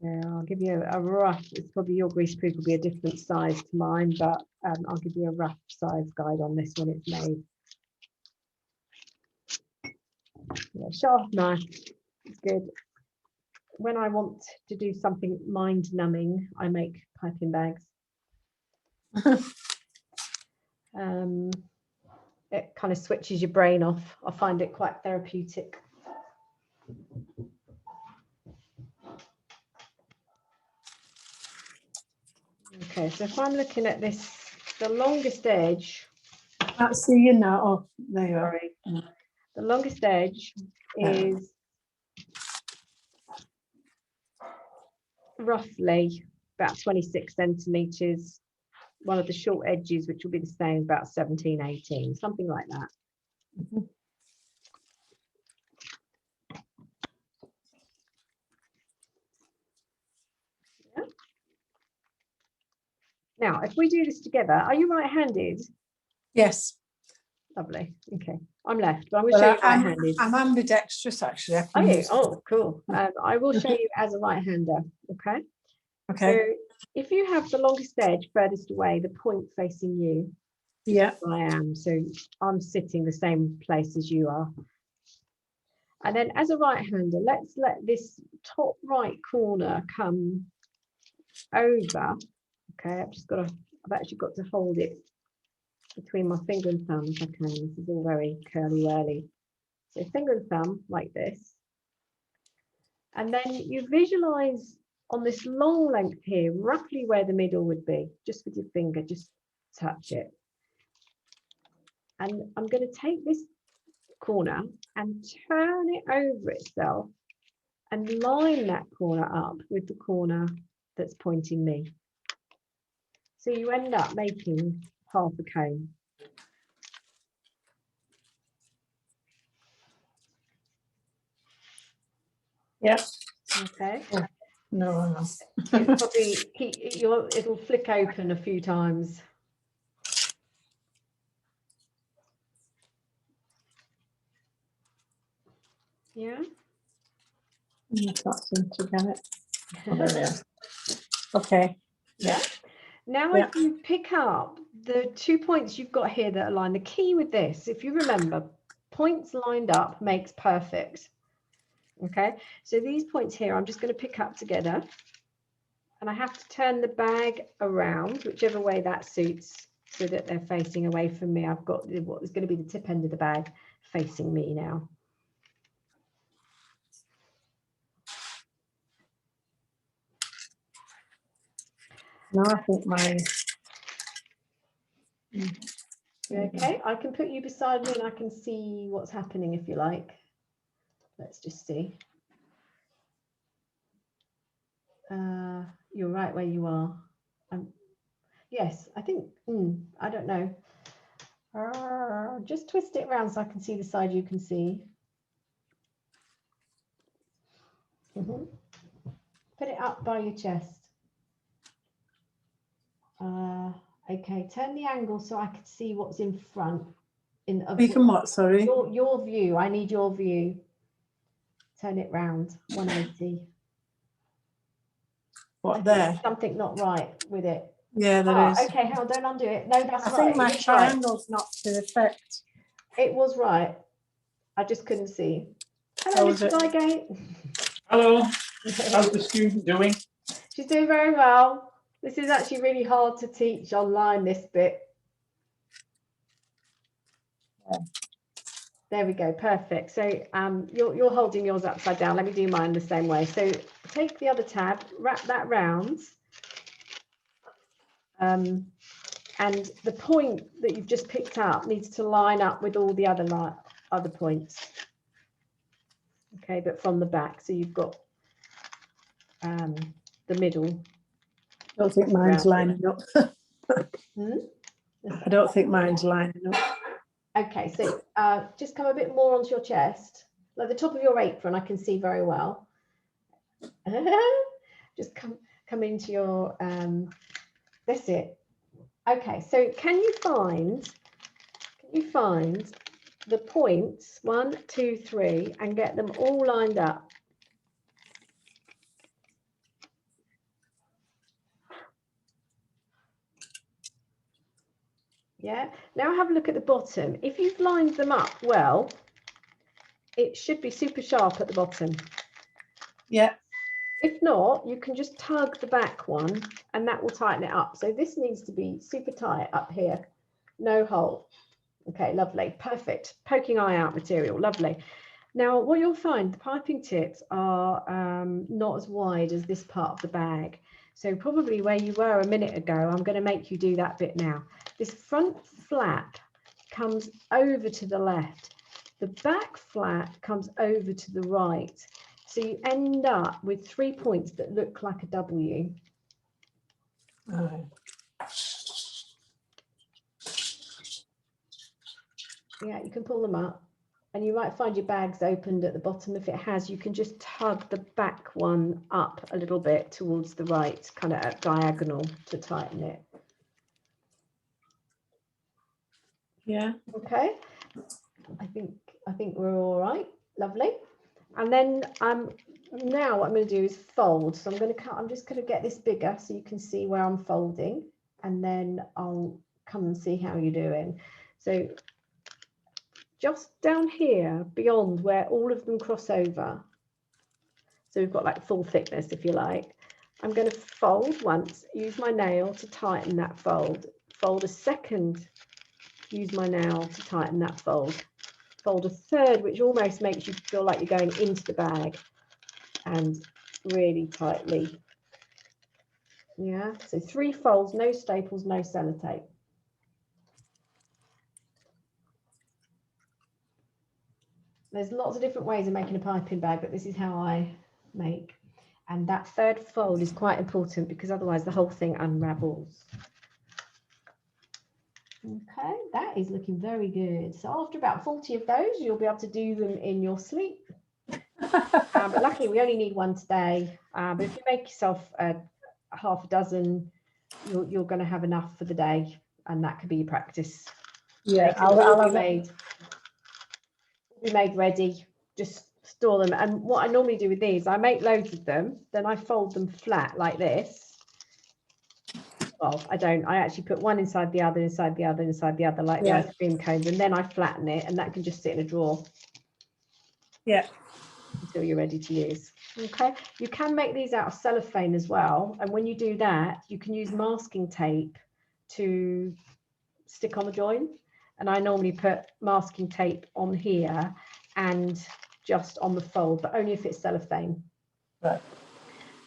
Yeah, I'll give you a rough, it's probably your greaseproof will be a different size to mine, but I'll give you a rough size guide on this when it's made. Yeah, sharp knife is good. When I want to do something mind-numbing, I make piping bags. It kind of switches your brain off. I find it quite therapeutic. Okay, so if I'm looking at this, the longest edge. I can't see you now. Oh, there you are. Sorry. The longest edge is roughly about 26 centimeters one of the short edges, which will be the same, about 17, 18, something like that. Mhm. Yeah. Now, if we do this together, are you right-handed? Yes. Lovely. Okay, I'm left, but I'm going to show you right-handed. I'm ambidextrous, actually. I Are can you? use Oh, cool. I will show you as a right-hander. Okay. Okay. So if you have the longest edge furthest away, the point facing you, Yeah. I am. So I'm sitting the same place as you are. And then as a right-hander, let's let this top right corner come over. Okay, I've actually got to hold it between my finger and thumb if I can. This is all very curly-whirly. So finger and thumb like this. And then you visualize on this long length here, roughly where the middle would be, just with your finger, just touch it. And I'm going to take this corner and turn it over itself and line that corner up with the corner that's pointing me. So you end up making half a cone. Yeah. Okay. No. It'll probably it'll flick open a few times. Yeah. I can't seem to get it. Oh, there we are. Okay. Yeah. Now, if you pick up the 2 points you've got here that align, the key with this, if you remember, points lined up makes perfect. Okay, so these points here, I'm just going to pick up together, and I have to turn the bag around, whichever way that suits, so that they're facing away from me. I've got what is going to be the tip end of the bag facing me now. No, I think mine. Okay, I can put you beside me and I can see what's happening if you like. Let's just see. You're right where you are. Yes, I think, I don't know. Just twist it around so I can see the side you can see. Put it up by your chest. Okay, turn the angle so I can see what's in front. You can what, sorry? Your view. I need your view. Turn it round, 180. What, there? Something not right with it. Yeah, there is. Okay, hang on, don't undo it. No, that's right. I think my triangle's not perfect. It was right. I just couldn't see. Hello, Mr. Bygate. Hello. How's the student doing? She's doing very well. This is actually really hard to teach online, this bit. Yeah. There we go, perfect. So you're holding yours upside down. Let me do mine the same way. So take the other tab, wrap that round. And the point that you've just picked up needs to line up with all the other points. Okay, but from the back. So you've got the middle. I don't think mine's lining up. I don't think mine's lining up. Okay, so just come a bit more onto your chest, like the top of your apron. I can see very well. Just come into your. That's it. Okay, so can you find the points 1, 2, 3 and get them all lined up? Yeah, now have a look at the bottom. If you've lined them up well, it should be super sharp at the bottom. Yeah. If not, you can just tug the back one and that will tighten it up. So this needs to be super tight up here, no hole. Okay, lovely, perfect. Poking eye out material, lovely. Now what you'll find, the piping tips are not as wide as this part of the bag. So probably where you were a minute ago, I'm going to make you do that bit now. This front flap comes over to the left. The back flap comes over to the right. So you end up with 3 points that look like a W. Oh. Yeah, you can pull them up. And you might find your bag's opened at the bottom. If it has, you can just tug the back one up a little bit towards the right, kind of at diagonal to tighten it. Yeah. Okay. I think we're all right. Lovely. And then now what I'm going to do is fold. So I'm just going to get this bigger so you can see where I'm folding, and then I'll come and see how you're doing. So just down here beyond where all of them cross over, so we've got like full thickness, if you like, I'm going to fold once, use my nail to tighten that fold, fold a second, use my nail to tighten that fold, fold a third, which almost makes you feel like you're going into the bag, and really tightly. Yeah, so 3 folds, no staples, no sellotape. There's lots of different ways of making a piping bag, but this is how I make. And that third fold is quite important because otherwise the whole thing unravels. Okay, that is looking very good. So after about 40 of those, you'll be able to do them in your sleep. But luckily we only need one today. But if you make yourself half a dozen, you're going to have enough for the day, and that could be your practice. Yeah, I'll be made ready, just store them. And what I normally do with these, I make loads of them, then I fold them flat like this. Well, I don't, I actually put one inside the other, inside the other, inside the other, like the ice cream cones, and then I flatten it, and that can just sit in a drawer. Yeah. Until you're ready to use. Okay, you can make these out of cellophane as well, and when you do that, you can use masking tape to stick on the join. And I normally put masking tape on here and just on the fold, but only if it's cellophane. Right.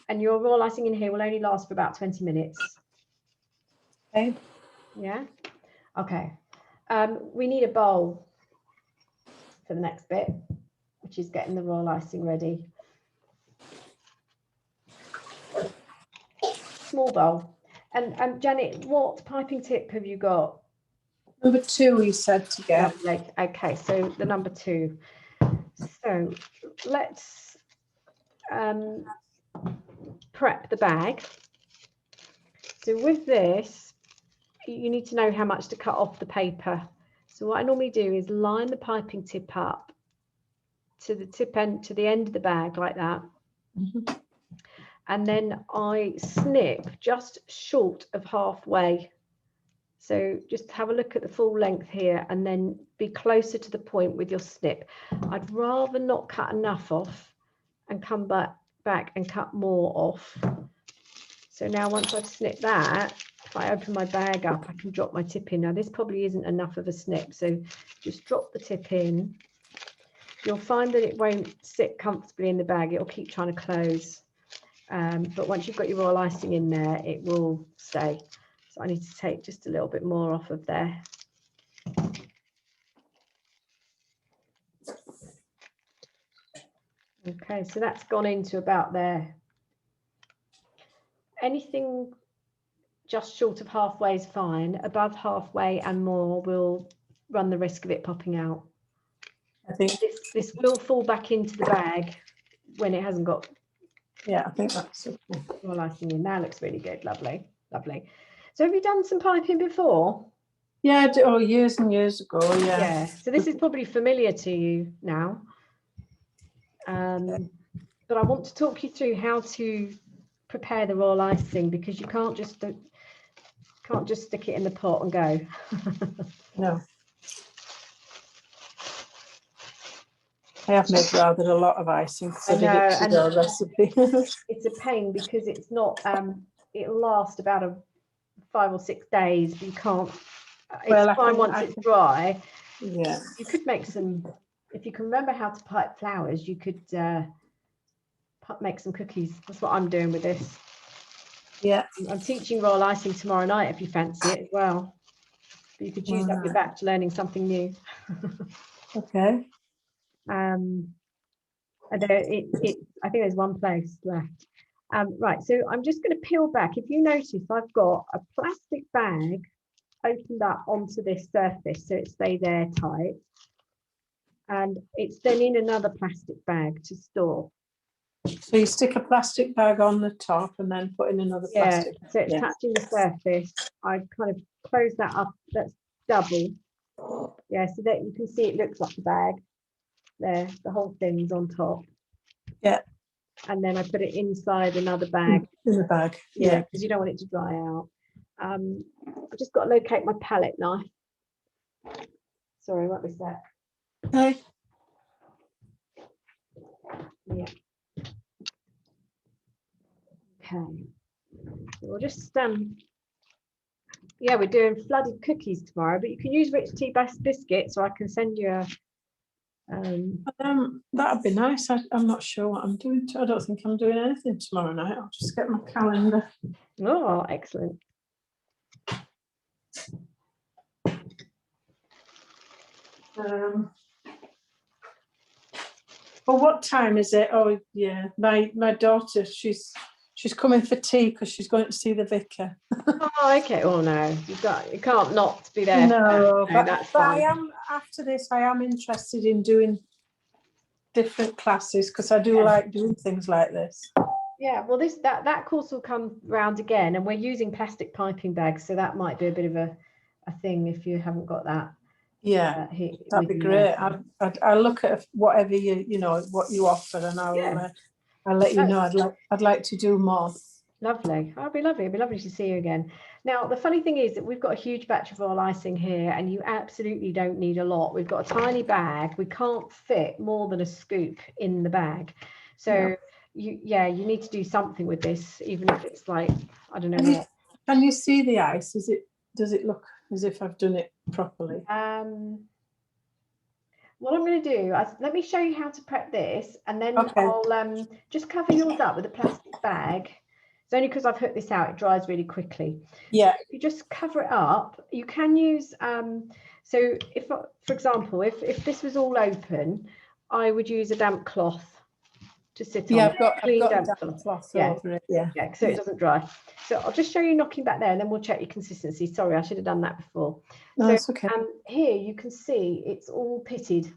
And your royal icing in here will only last for about 20 minutes. Okay. Yeah. Okay. We need a bowl for the next bit, which is getting the royal icing ready. Small bowl. And Janet, what piping tip have you got? Number 2, you said to get. Lovely. Okay, so the number 2. So let's prep the bag. So with this, you need to know how much to cut off the paper. So what I normally do is line the piping tip up to the tip end, to the end of the bag like that. Mm-hmm. And then I snip just short of halfway. So just have a look at the full length here and then be closer to the point with your snip. I'd rather not cut enough off and come back and cut more off. So now once I've snipped that, if I open my bag up, I can drop my tip in. Now this probably isn't enough of a snip, so just drop the tip in. You'll find that it won't sit comfortably in the bag. It'll keep trying to close. But once you've got your royal icing in there, it will stay. So I need to take just a little bit more off of there. Okay, so that's gone into about there. Anything just short of halfway is fine. Above halfway and more will run the risk of it popping out. I think this will fall back into the bag when it hasn't got. Yeah, I think that's okay. Royal icing in. That looks really good. Lovely, lovely. So have you done some piping before? Yeah, I did, years and years ago. Yeah. Yeah. So this is probably familiar to you now. But I want to talk you through how to prepare the royal icing, because you can't just stick it in the pot and go. No. I have made rather a lot of icing. So I did it to the recipe. It's a pain because it's not. It'll last about 5 or 6 days, but you can't. It's fine once it's dry. Yeah. You could make some. If you can remember how to pipe flowers, you could make some cookies. That's what I'm doing with this. Yeah. I'm teaching royal icing tomorrow night if you fancy it as well. But you could use up your batch learning something new. Okay. And I think there's one place left. Right, so I'm just going to peel back. If you notice, I've got a plastic bag opened up onto this surface so it stays airtight. And it's then in another plastic bag to store. So you stick a plastic bag on the top and then put in another plastic. So it's touching the surface. I kind of close that up. That's double. Yeah, so that you can see it looks like a bag. There, the whole thing's on top. Yeah. And then I put it inside another bag. In the bag. Yeah, because you don't want it to dry out. I've just got to locate my palette knife. Sorry, what was that? Okay. Yeah. Okay. We'll just yeah, we're doing flooded cookies tomorrow, but you can use rich tea biscuits, or I can send you a That'd be nice. I'm not sure what I'm doing. I don't think I'm doing anything tomorrow night. I'll just get my calendar. Oh, excellent. Well, what time is it? Oh yeah, my daughter, she's coming for tea because she's going to see the vicar. Oh, okay. Oh no, you can't not be there. No, but that's I fine. am, after this, I am interested in doing different classes because I do like doing things like this. Yeah, well, that course will come round again, and we're using plastic piping bags, so that might be a bit of a thing if you haven't got that. Yeah, that'd be great. I'll look at whatever what you offer, and I'll let you know. I'd like to do more. Lovely. Oh, it'd be lovely. It'd be lovely to see you again. Now, the funny thing is that we've got a huge batch of royal icing here, and you absolutely don't need a lot. We've got a tiny bag. We can't fit more than a scoop in the bag. So you need to do something with this, even if it's like, I don't know what. Can you see the ice? Does it look as if I've done it properly? What I'm going to do, let me show you how to prep this, and then I'll just cover yours up with a plastic bag. It's only because I've hooked this out, it dries really quickly. Yeah. So if you just cover it up, you can use, so if, for example, if this was all open, I would use a damp cloth to sit on. Yeah, I've got damp cloth over it. Yeah, so it doesn't dry. So I'll just show you knocking back there, and then we'll check your consistency. Sorry, I should have done that before. No, it's okay. Here you can see it's all pitted.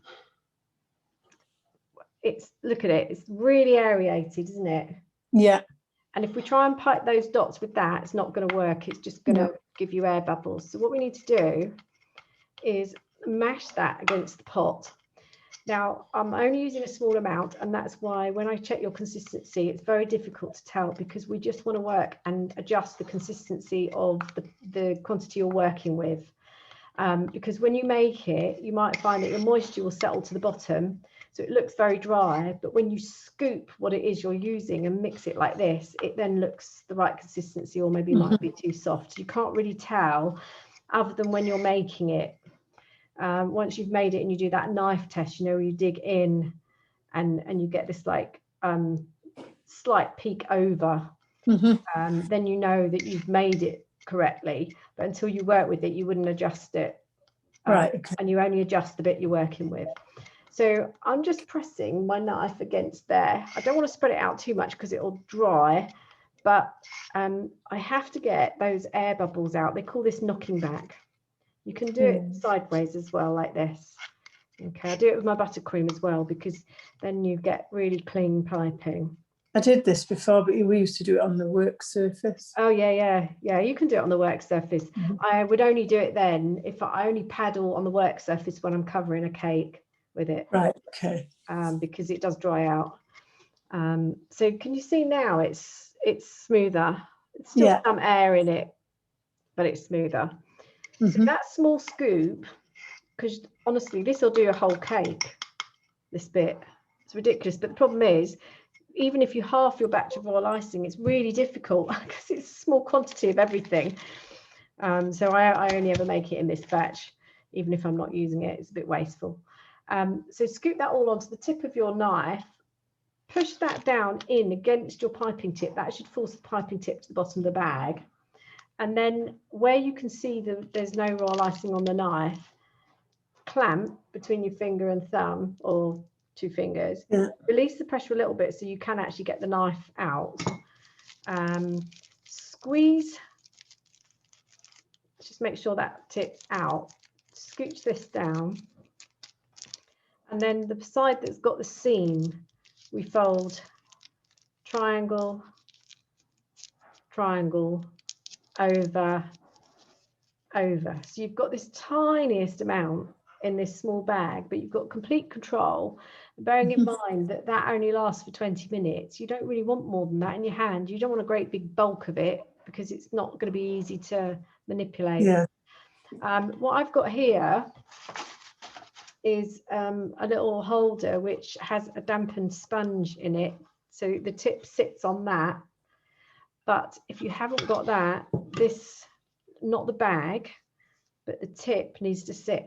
Look at it, it's really aerated, isn't it? Yeah. And if we try and pipe those dots with that, it's not going to work. It's just going to give you air bubbles. So what we need to do is mash that against the pot. Now, I'm only using a small amount, and that's why when I check your consistency, it's very difficult to tell, because we just want to work and adjust the consistency of the quantity you're working with. Because when you make it, you might find that your moisture will settle to the bottom. So it looks very dry, but when you scoop what it is you're using and mix it like this, it then looks the right consistency, or maybe it might be too soft. You can't really tell other than when you're making it. Once you've made it and you do that knife test, you dig in and you get this like slight peek over, then you know that you've made it correctly. But until you work with it, you wouldn't adjust it. Right. Okay. And you only adjust the bit you're working with. So I'm just pressing my knife against there. I don't want to spread it out too much because it'll dry, but I have to get those air bubbles out. They call this knocking back. You can do it sideways as well, like this. Okay, I do it with my buttercream as well, because then you get really clean piping. I did this before, but we used to do it on the work surface. Oh yeah, you can do it on the work surface. I would only do it then if I only paddle on the work surface when I'm covering a cake with it. Right, okay. Because it does dry out. So can you see now it's smoother? It's still some air in it, but it's smoother. So that small scoop, because honestly, this will do a whole cake, this bit. It's ridiculous, but the problem is, even if you half your batch of royal icing, it's really difficult because it's a small quantity of everything. So I only ever make it in this batch, even if I'm not using it. It's a bit wasteful. So scoop that all onto the tip of your knife, push that down in against your piping tip. That should force the piping tip to the bottom of the bag. And then where you can see there's no royal icing on the knife, clamp between your finger and thumb, or 2 fingers. Release the pressure a little bit so you can actually get the knife out. Squeeze, just just make sure that tip's out. Scooch this down. And then the side that's got the seam, we fold triangle, triangle, over, over. So you've got this tiniest amount in this small bag, but you've got complete control. Bearing in mind that that only lasts for 20 minutes, you don't really want more than that in your hand. You don't want a great big bulk of it because it's not going to be easy to manipulate. Yeah. What I've got here is a little holder which has a dampened sponge in it, so the tip sits on that. But if you haven't got that, this, not the bag, but the tip needs to sit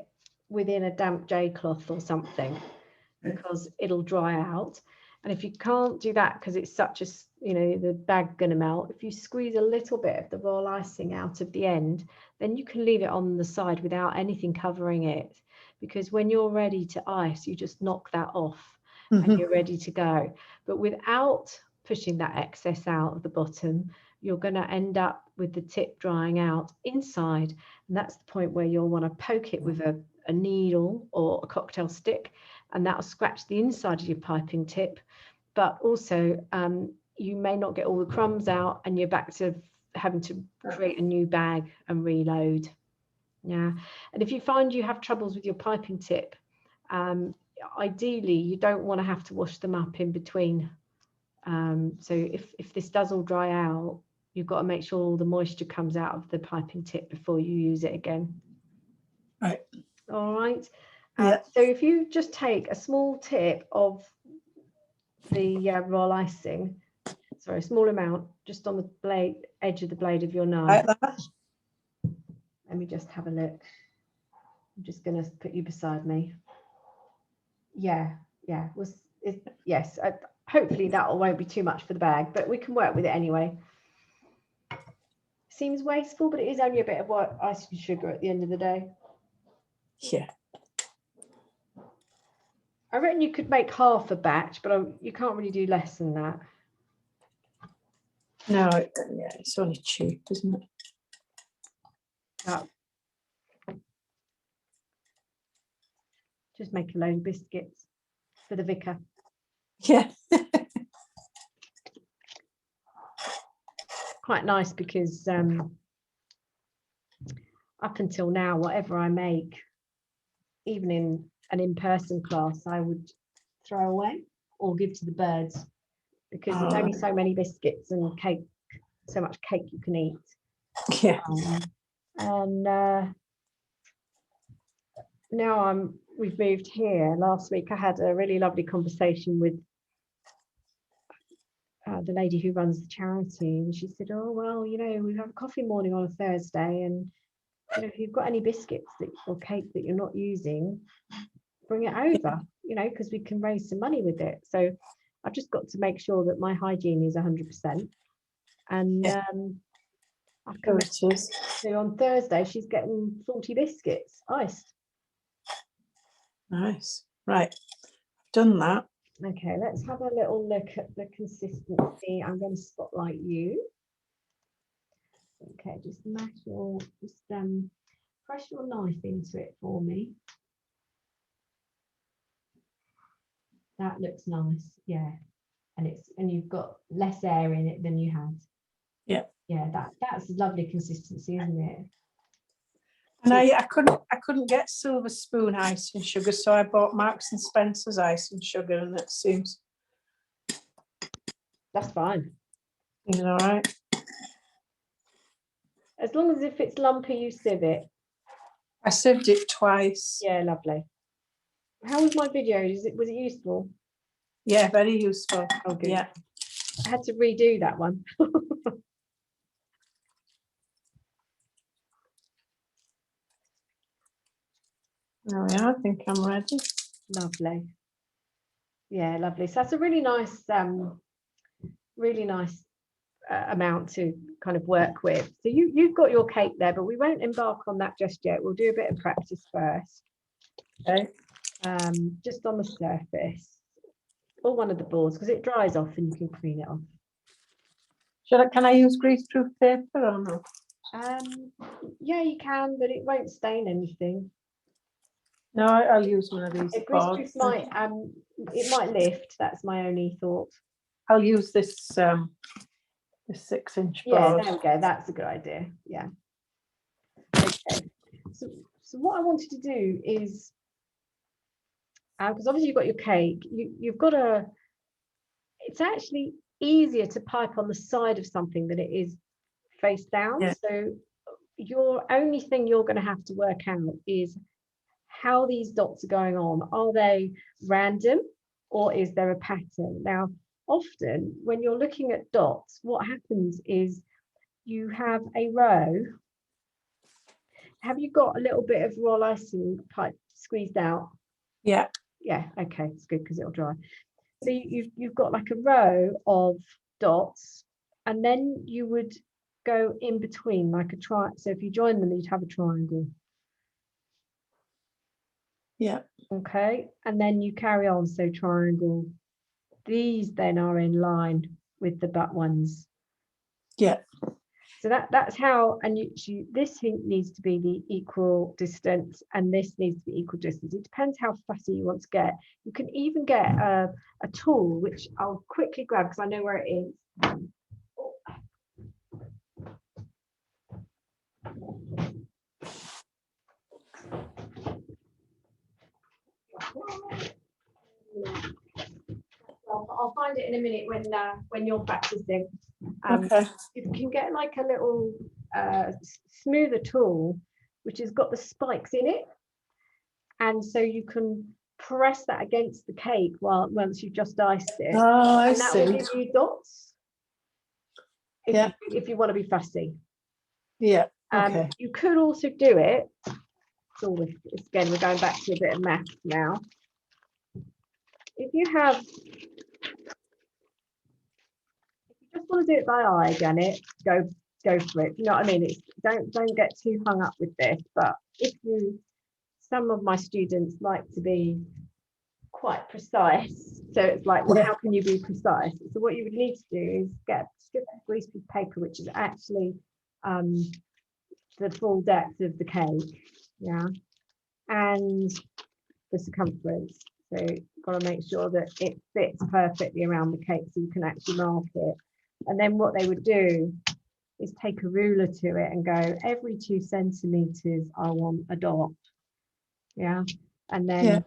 within a damp J cloth or something, because it'll dry out. And if you can't do that because it's such a, you know, the bag gonna melt, if you squeeze a little bit of the royal icing out of the end, then you can leave it on the side without anything covering it, because when you're ready to ice, you just knock that off and you're ready to go. But without pushing that excess out of the bottom, you're going to end up with the tip drying out inside, and that's the point where you'll want to poke it with a needle or a cocktail stick, and that'll scratch the inside of your piping tip. But also you may not get all the crumbs out, and you're back to having to create a new bag and reload. Yeah. And if you find you have troubles with your piping tip, ideally you don't want to have to wash them up in between. So if this does all dry out, you've got to make sure all the moisture comes out of the piping tip before you use it again. Right. All right. Yeah. So if you just take a small tip of the royal icing, sorry, a small amount, just on the blade, edge of the blade of your knife. Like that. Let me just have a look. I'm just going to put you beside me. Yeah. Yes. Hopefully that won't be too much for the bag, but we can work with it anyway. Seems wasteful, but it is only a bit of ice and sugar at the end of the day. Yeah. I reckon you could make half a batch, but you can't really do less than that. No, yeah, it's only cheap, isn't it? Oh. Just make a load of biscuits for the vicar. Yeah. Quite nice because up until now, whatever I make, even in an in-person class, I would throw away or give to the birds, because there's only so many biscuits and cake, so much cake you can eat. Yeah. And now we've moved here. Last week I had a really lovely conversation with the lady who runs the charity, and she said, oh well, you know, we have a coffee morning on a Thursday, and you know, if you've got any biscuits or cake that you're not using, bring it over, you know, because we can raise some money with it. So I've just got to make sure that my hygiene is 100%. And I've come to on Thursday, she's getting 40 biscuits iced. Nice. Right. I've done that. Okay, let's have a little look at the consistency. I'm going to spotlight you. Okay, just press your knife into it for me. That looks nice, yeah. And you've got less air in it than you had. Yeah. Yeah, that's lovely consistency, isn't it? And I couldn't get Silver Spoon ice and sugar, so I bought Marks and Spencer's ice and sugar, and that seems that's fine. Is it all right? As long as if it's lumpy, you sieve it. I sieved it twice. Yeah, lovely. How was my video? Was it useful? Yeah, very useful. Oh, good. Yeah. I had to redo that one. Oh yeah, I think I'm ready. Lovely. Yeah, lovely. So that's a really nice amount to kind of work with. So you've got your cake there, but we won't embark on that just yet. We'll do a bit of practice first. Okay. Just on the surface or one of the boards, because it dries off and you can clean it off. Can I use greaseproof paper or not? Yeah, you can, but it won't stain anything. No, I'll use one of these boards. Greaseproof might it might lift. That's my only thought. I'll use this 6-inch Yeah, board. there we go. That's a good idea. Yeah. Okay. So what I wanted to do is, because obviously you've got your cake, you've got a. It's actually easier to pipe on the side of something than it is face down. Yeah. So your only thing you're going to have to work out is how these dots are going on. Are they random or is there a pattern? Now, often when you're looking at dots, what happens is you have a row. Have you got a little bit of roll icing pipe squeezed out? Yeah. Yeah, okay, it's good because it'll dry. So you've got like a row of dots, and then you would go in between like a triangle. So if you join them, you'd have a triangle. Yeah. Okay, and then you carry on, so triangle. These then are in line with the butt ones. Yeah. So that's how, and this needs to be the equal distance, and this needs to be equal distance. It depends how fussy you want to get. You can even get a tool, which I'll quickly grab because I know where it is. I'll find it in a minute when you're practicing. Okay. You can get like a little smoother tool which has got the spikes in it, and so you can press that against the cake once you've just diced it. Oh, I and that will see. give you dots if, Yeah. if you want to be fussy. Yeah. Okay. You could also do it. Again, we're going back to a bit of math now. If you just want to do it by eye, Janet, go for it. You know what I mean? Don't get too hung up with this. But some of my students like to be quite precise. So it's like, well, how can you be precise? So what you would need to do is get a strip of greaseproof paper, which is actually the full depth of the cake, yeah, and the circumference. So you've got to make sure that it fits perfectly around the cake so you can actually mark it. And then what they would do is take a ruler to it and go, every 2 centimeters I want a dot, yeah, and then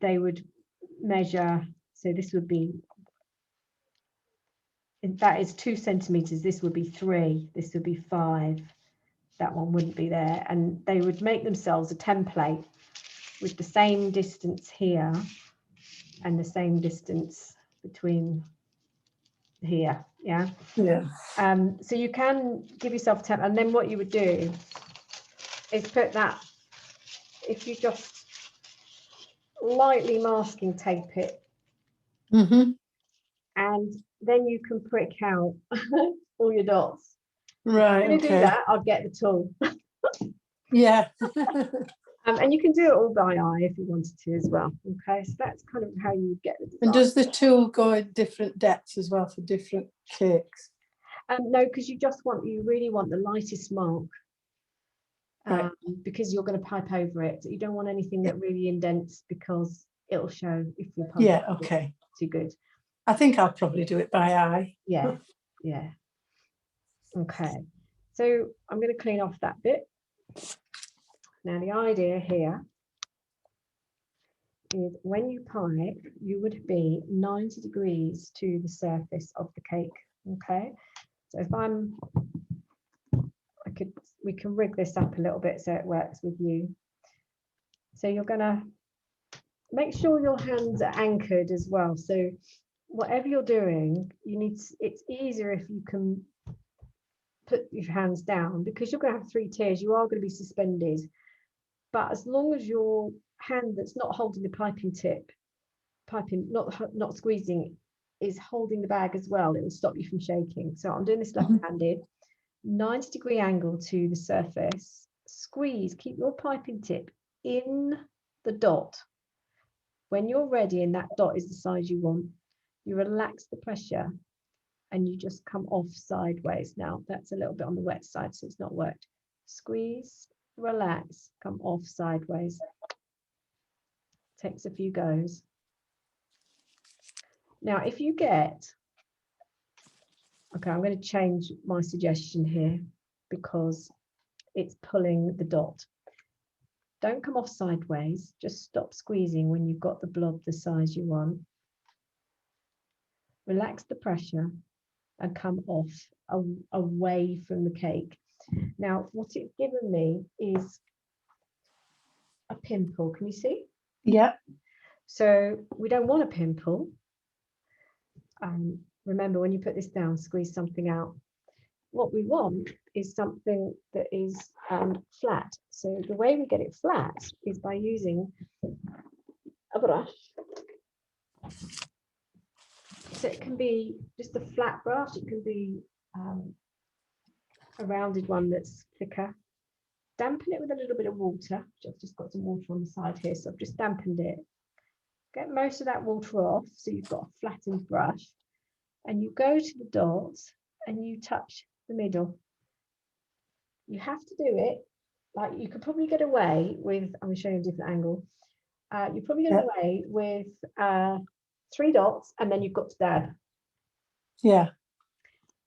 they would measure. So this would be, that is 2 centimeters, this would be 3, this would be 5, that one wouldn't be there, and they would make themselves a template with the same distance here and the same distance between here, yeah. So you can give yourself a template, and then what you would do is put that, if you just lightly masking tape it, and then you can prick out all your dots. Right. If you do that, I'd get the tool. Yeah. And you can do it all by eye if you wanted to as well. Okay, so that's kind of how you get the design. And does the tool go in different depths as well for different cakes? No, because you really want the lightest mark, right. Because you're going to pipe over it. So you don't want anything that really indents, because it'll show if you're piping okay. too good. I think I'll probably do it by eye. Yeah. Okay, so I'm going to clean off that bit. Now the idea here is when you pipe, you would be 90 degrees to the surface of the cake. Okay, so if we can rig this up a little bit so it works with you. So you're going to make sure your hands are anchored as well. So whatever you're doing, it's easier if you can put your hands down, because you're going to have 3 tiers. You are going to be suspended, but as long as your hand that's not holding the piping, not squeezing, is holding the bag as well, it will stop you from shaking. So I'm doing this left-handed, 90-degree angle to the surface. Squeeze, keep your piping tip in the dot. When you're ready and that dot is the size you want, you relax the pressure and you just come off sideways. Now that's a little bit on the wet side, so it's not worked. Squeeze, relax, come off sideways. Takes a few goes. Now, if you get, okay, I'm going to change my suggestion here because it's pulling the dot. Don't come off sideways, just stop squeezing when you've got the blob the size you want. Relax the pressure and come off away from the cake. Now, what it's given me is a pimple. Can you see? Yeah. So we don't want a pimple. Remember, when you put this down, squeeze something out. What we want is something that is flat. So the way we get it flat is by using a brush. So it can be just a flat brush. It can be a rounded one that's thicker. Dampen it with a little bit of water. I've just got some water on the side here, so I've just dampened it. Get most of that water off, so you've got a flattened brush. And you go to the dots and you touch the middle. You have to do it, like you could probably get away with, I'm going to show you a different angle. You probably get away with 3 dots and then you've got to dab. Yeah.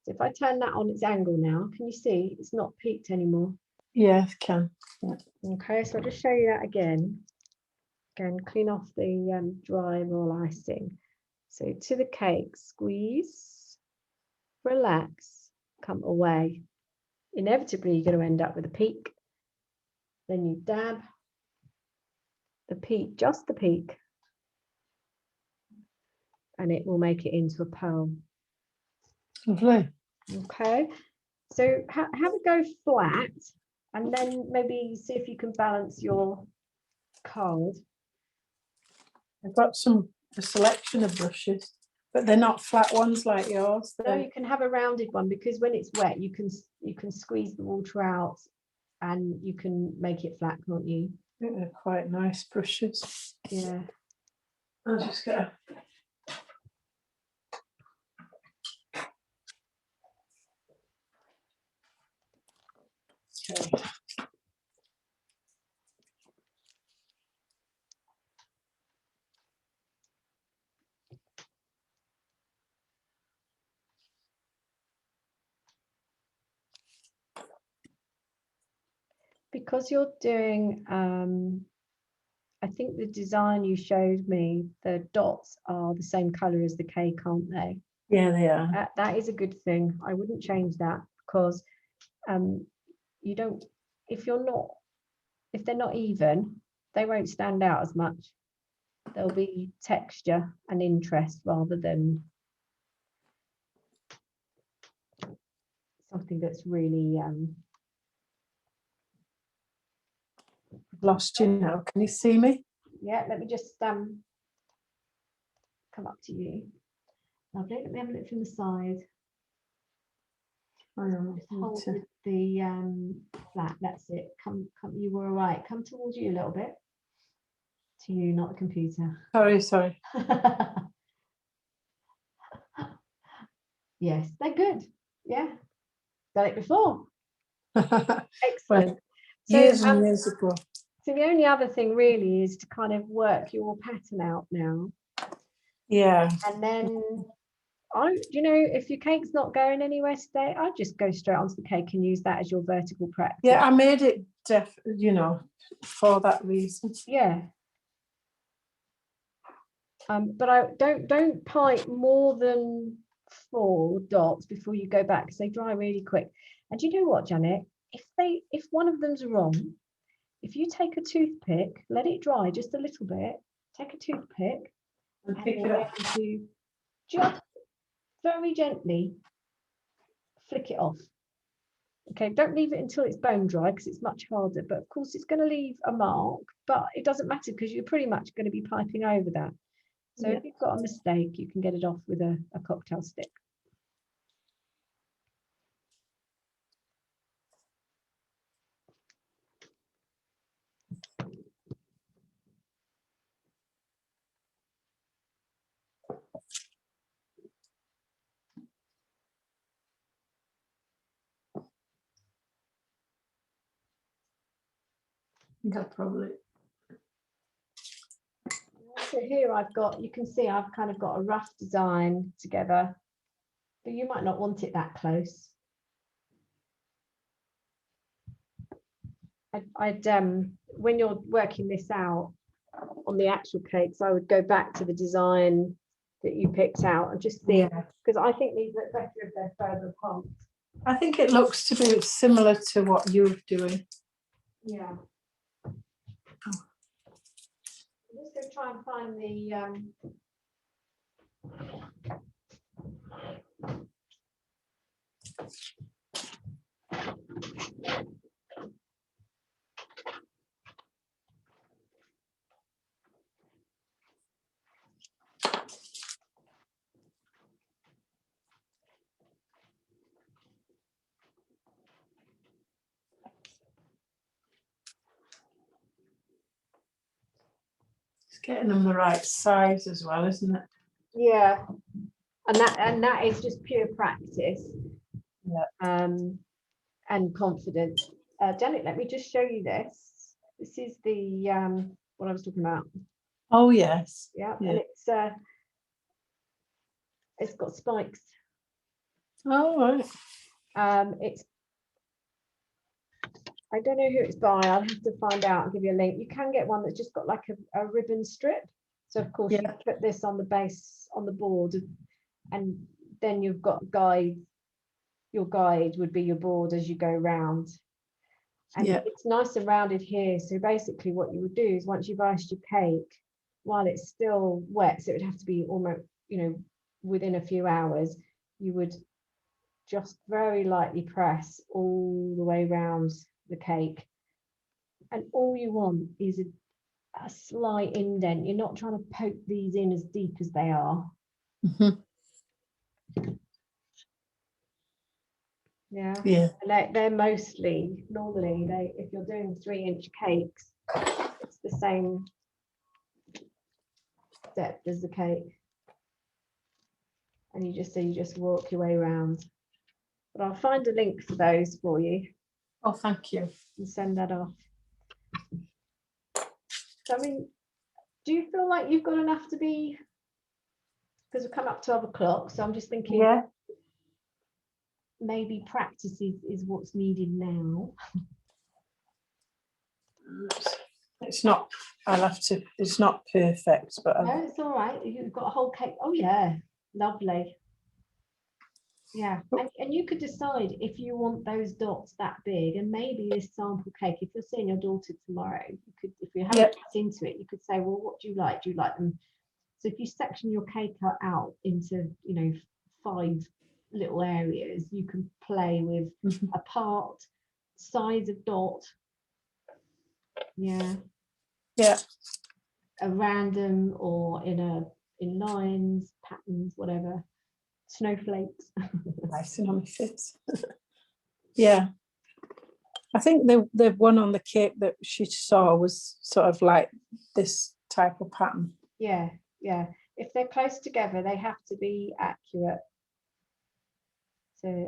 So if I turn that on its angle now, can you see it's not peaked anymore? Yeah, I can. Yeah. Okay, so I'll just show you that again. Again, clean off the dry roll icing. So to the cake, squeeze, relax, come away. Inevitably, you're going to end up with a peak. Then you dab the peak, just the peak, and it will make it into a pearl. Lovely. Okay, so have it go flat, and then maybe see if you can balance your card. I've got a selection of brushes, but they're not flat ones like yours. No, you can have a rounded one because when it's wet, you can squeeze the water out, and you can make it flat, can't you? I think they're quite nice brushes. Yeah. I'll just get a... Okay. Because you're doing, I think the design you showed me, the dots are the same color as the cake, aren't they? Yeah, they are. That is a good thing. I wouldn't change that because you don't, if they're not even, they won't stand out as much. There'll be texture and interest rather than something that's really Lost you now. Can you see me? yeah. Let me just come up to you. Lovely. Let me have a look from the side. Just hold the flat. That's it. Come. You were all right. Come towards you a little bit. To you, not the computer. Sorry. Yes, they're good. Yeah, done it before. Well, Excellent. years and years ago. So the only other thing really is to kind of work your pattern out now. Yeah. And then, if your cake's not going anywhere today, I'd just go straight onto the cake and use that as your vertical practice. Yeah, I made it for that reason. Yeah. But I don't pipe more than 4 dots before you go back because they dry really quick. And you know what, Janet? If one of them's wrong, if you take a toothpick, let it dry just a little bit, take a toothpick And and pick you're it up. going to just very gently flick it off. Okay, don't leave it until it's bone dry because it's much harder, but of course it's going to leave a mark, but it doesn't matter because you're pretty much going to be piping over that. So if you've got a mistake, you can get it off with a cocktail stick. think I'll probably. So here I've got, you can see I've kind of got a rough design together, but you might not want it that close. I'd when you're working this out on the actual cakes, I would go back to the design that you picked out and just see, because I think these look better if they're further apart. I think it looks to be similar to what you're doing. Yeah. I'm just going to try and find the It's getting them the right size as well, isn't it? yeah, and that is just pure practice. Yeah. And confidence. Janet, let me just show you this. This is the what I was talking about. Oh yes. Yeah, Yeah. and it's got spikes. Oh right. It's, I don't know who it's by. I'll have to find out and give you a link. You can get one that's just got like a ribbon strip. So of course you put this on the base on the board, and then you've got guide. Your guide would be your board as you go round. And it's nice and rounded here. So basically what you would do is once you've iced your cake, while it's still wet, so it would have to be almost, within a few hours, you would just very lightly press all the way around the cake. And all you want is a slight indent. You're not trying to poke these in as deep as they are. Mm-hmm. Yeah. Yeah. And they're mostly, normally, if you're doing 3-inch cakes, it's the same depth as the cake. And you just walk your way around. But I'll find a link for those for you. Oh, thank you. And send that off. So, I mean, do you feel like you've got enough to be, because we've come up 12 o'clock, so I'm just thinking maybe practice is what's needed now. It's not, it's not perfect, but no, it's all right. You've got a whole cake. Oh yeah, lovely. Yeah, and you could decide if you want those dots that big, and maybe this sample cake, if you're seeing your daughter tomorrow, you could, if you haven't got into it, you could say, well, what do you like? Do you like them? So if you section your cake out into, 5 little areas, you can play with a part, size of dot. Yeah. A random or in lines, patterns, whatever. Snowflakes. Icing on my face. Yeah. I think the one on the cake that she saw was sort of like this type of pattern. Yeah. If they're close together, they have to be accurate. So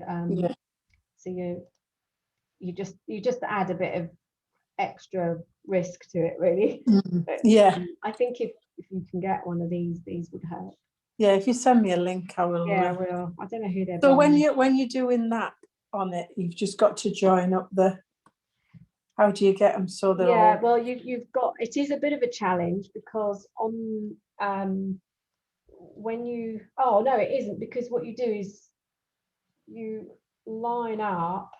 so you just add a bit of extra risk to it, really. But, I think if you can get one of these would help. Yeah, if you send me a link, I will. Yeah, I will. I don't know who they're. So when you're doing that on it, you've just got to join up the. How do you get them so they're all? Well, you've got, it is a bit of a challenge because on when you, oh no, it isn't, because what you do is you line up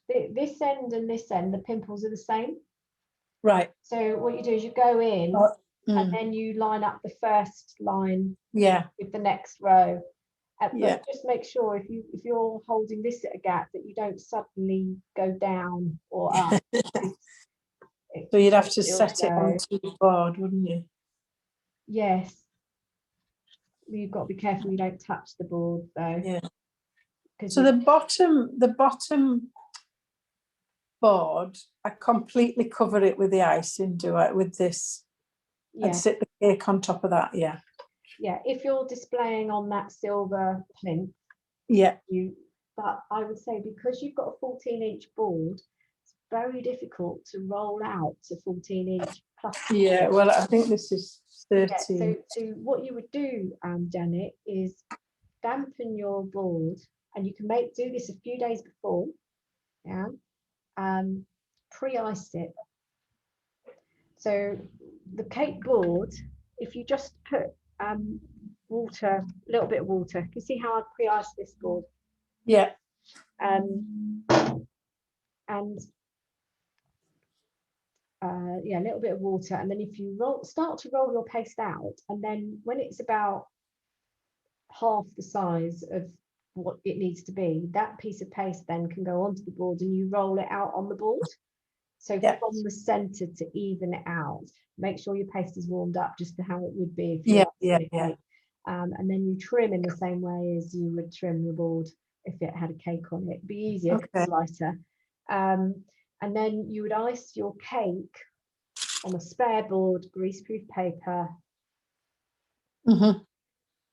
this end and this end, the pimples are the same. Right. So what you do is you go in and then you line up the first line with the next row. But just make sure if you're holding this at a gap that you don't suddenly go down or up. So you'd have to set it onto the board, wouldn't you? Yes. You've got to be careful you don't touch the board though. Yeah. So the bottom board, I completely cover it with the icing, do I? With this, and sit the cake on top of that. Yeah. Yeah. If you're displaying on that silver plinth. Yeah. But I would say because you've got a 14-inch board, it's very difficult to roll out to 14-inch plus. Yeah, well, I think this is Yeah, 13. so what you would do, Janet, is dampen your board, and you can do this a few days before. Yeah, pre-ice it. So the cake board, if you just put water, a little bit of water, you can see how I've pre-iced this board. Yeah. And yeah, a little bit of water, and then if you start to roll your paste out, and then when it's about half the size of what it needs to be, that piece of paste then can go onto the board, and you roll it out on the board. So from the center to even it out, make sure your paste is warmed up just to how it would be if you cake. And then you trim in the same way as you would trim the board if it had a cake on it. It'd be easier, it's lighter. And then you would ice your cake on a spare board, greaseproof paper.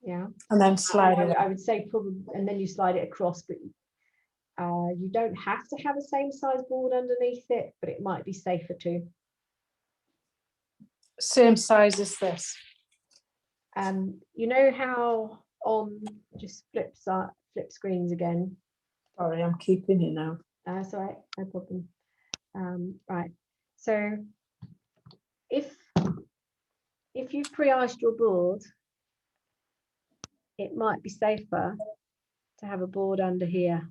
Yeah. And then slide it. I would say probably, and then you slide it across, but you don't have to have a same size board underneath it, but it might be safer too. Same size as this. You know how on just flip screens again. Sorry, I'm keeping it now. That's all right, no problem. Right, so if you've pre-iced your board, it might be safer to have a board under here,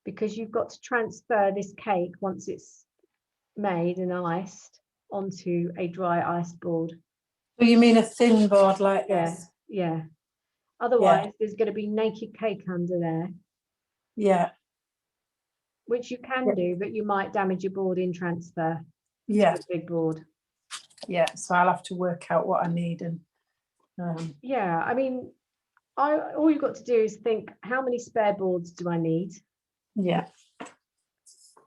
because you've got to transfer this cake once it's made and iced onto a dry iced board. So you mean a thin board like this? Yeah. Otherwise, there's going to be naked cake under there. Yeah. Which you can do, but you might damage your board in transfer. Yeah. To a big board. Yeah. So I'll have to work out what I need. And yeah, I mean, all you've got to do is think, how many spare boards do I need? Yeah.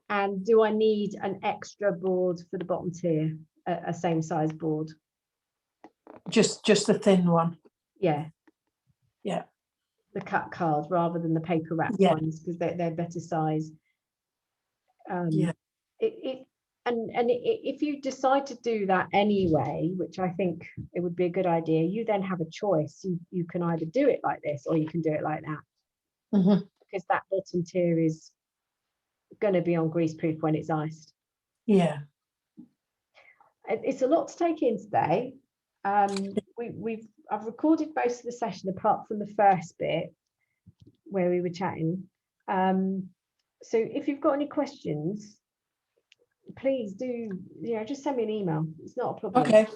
And do I need an extra board for the bottom tier, a same size board? Just a thin one. Yeah. Yeah. The cut card rather than the paper wrapped ones, because they're better size. Yeah. If you decide to do that anyway, which I think it would be a good idea, you then have a choice. You can either do it like this or you can do it like that. Because that bottom tier is going to be on greaseproof when it's iced. Yeah. It's a lot to take in today. I've recorded most of the session apart from the first bit where we were chatting. So if you've got any questions, please do, just send me an email. It's not a problem. Okay.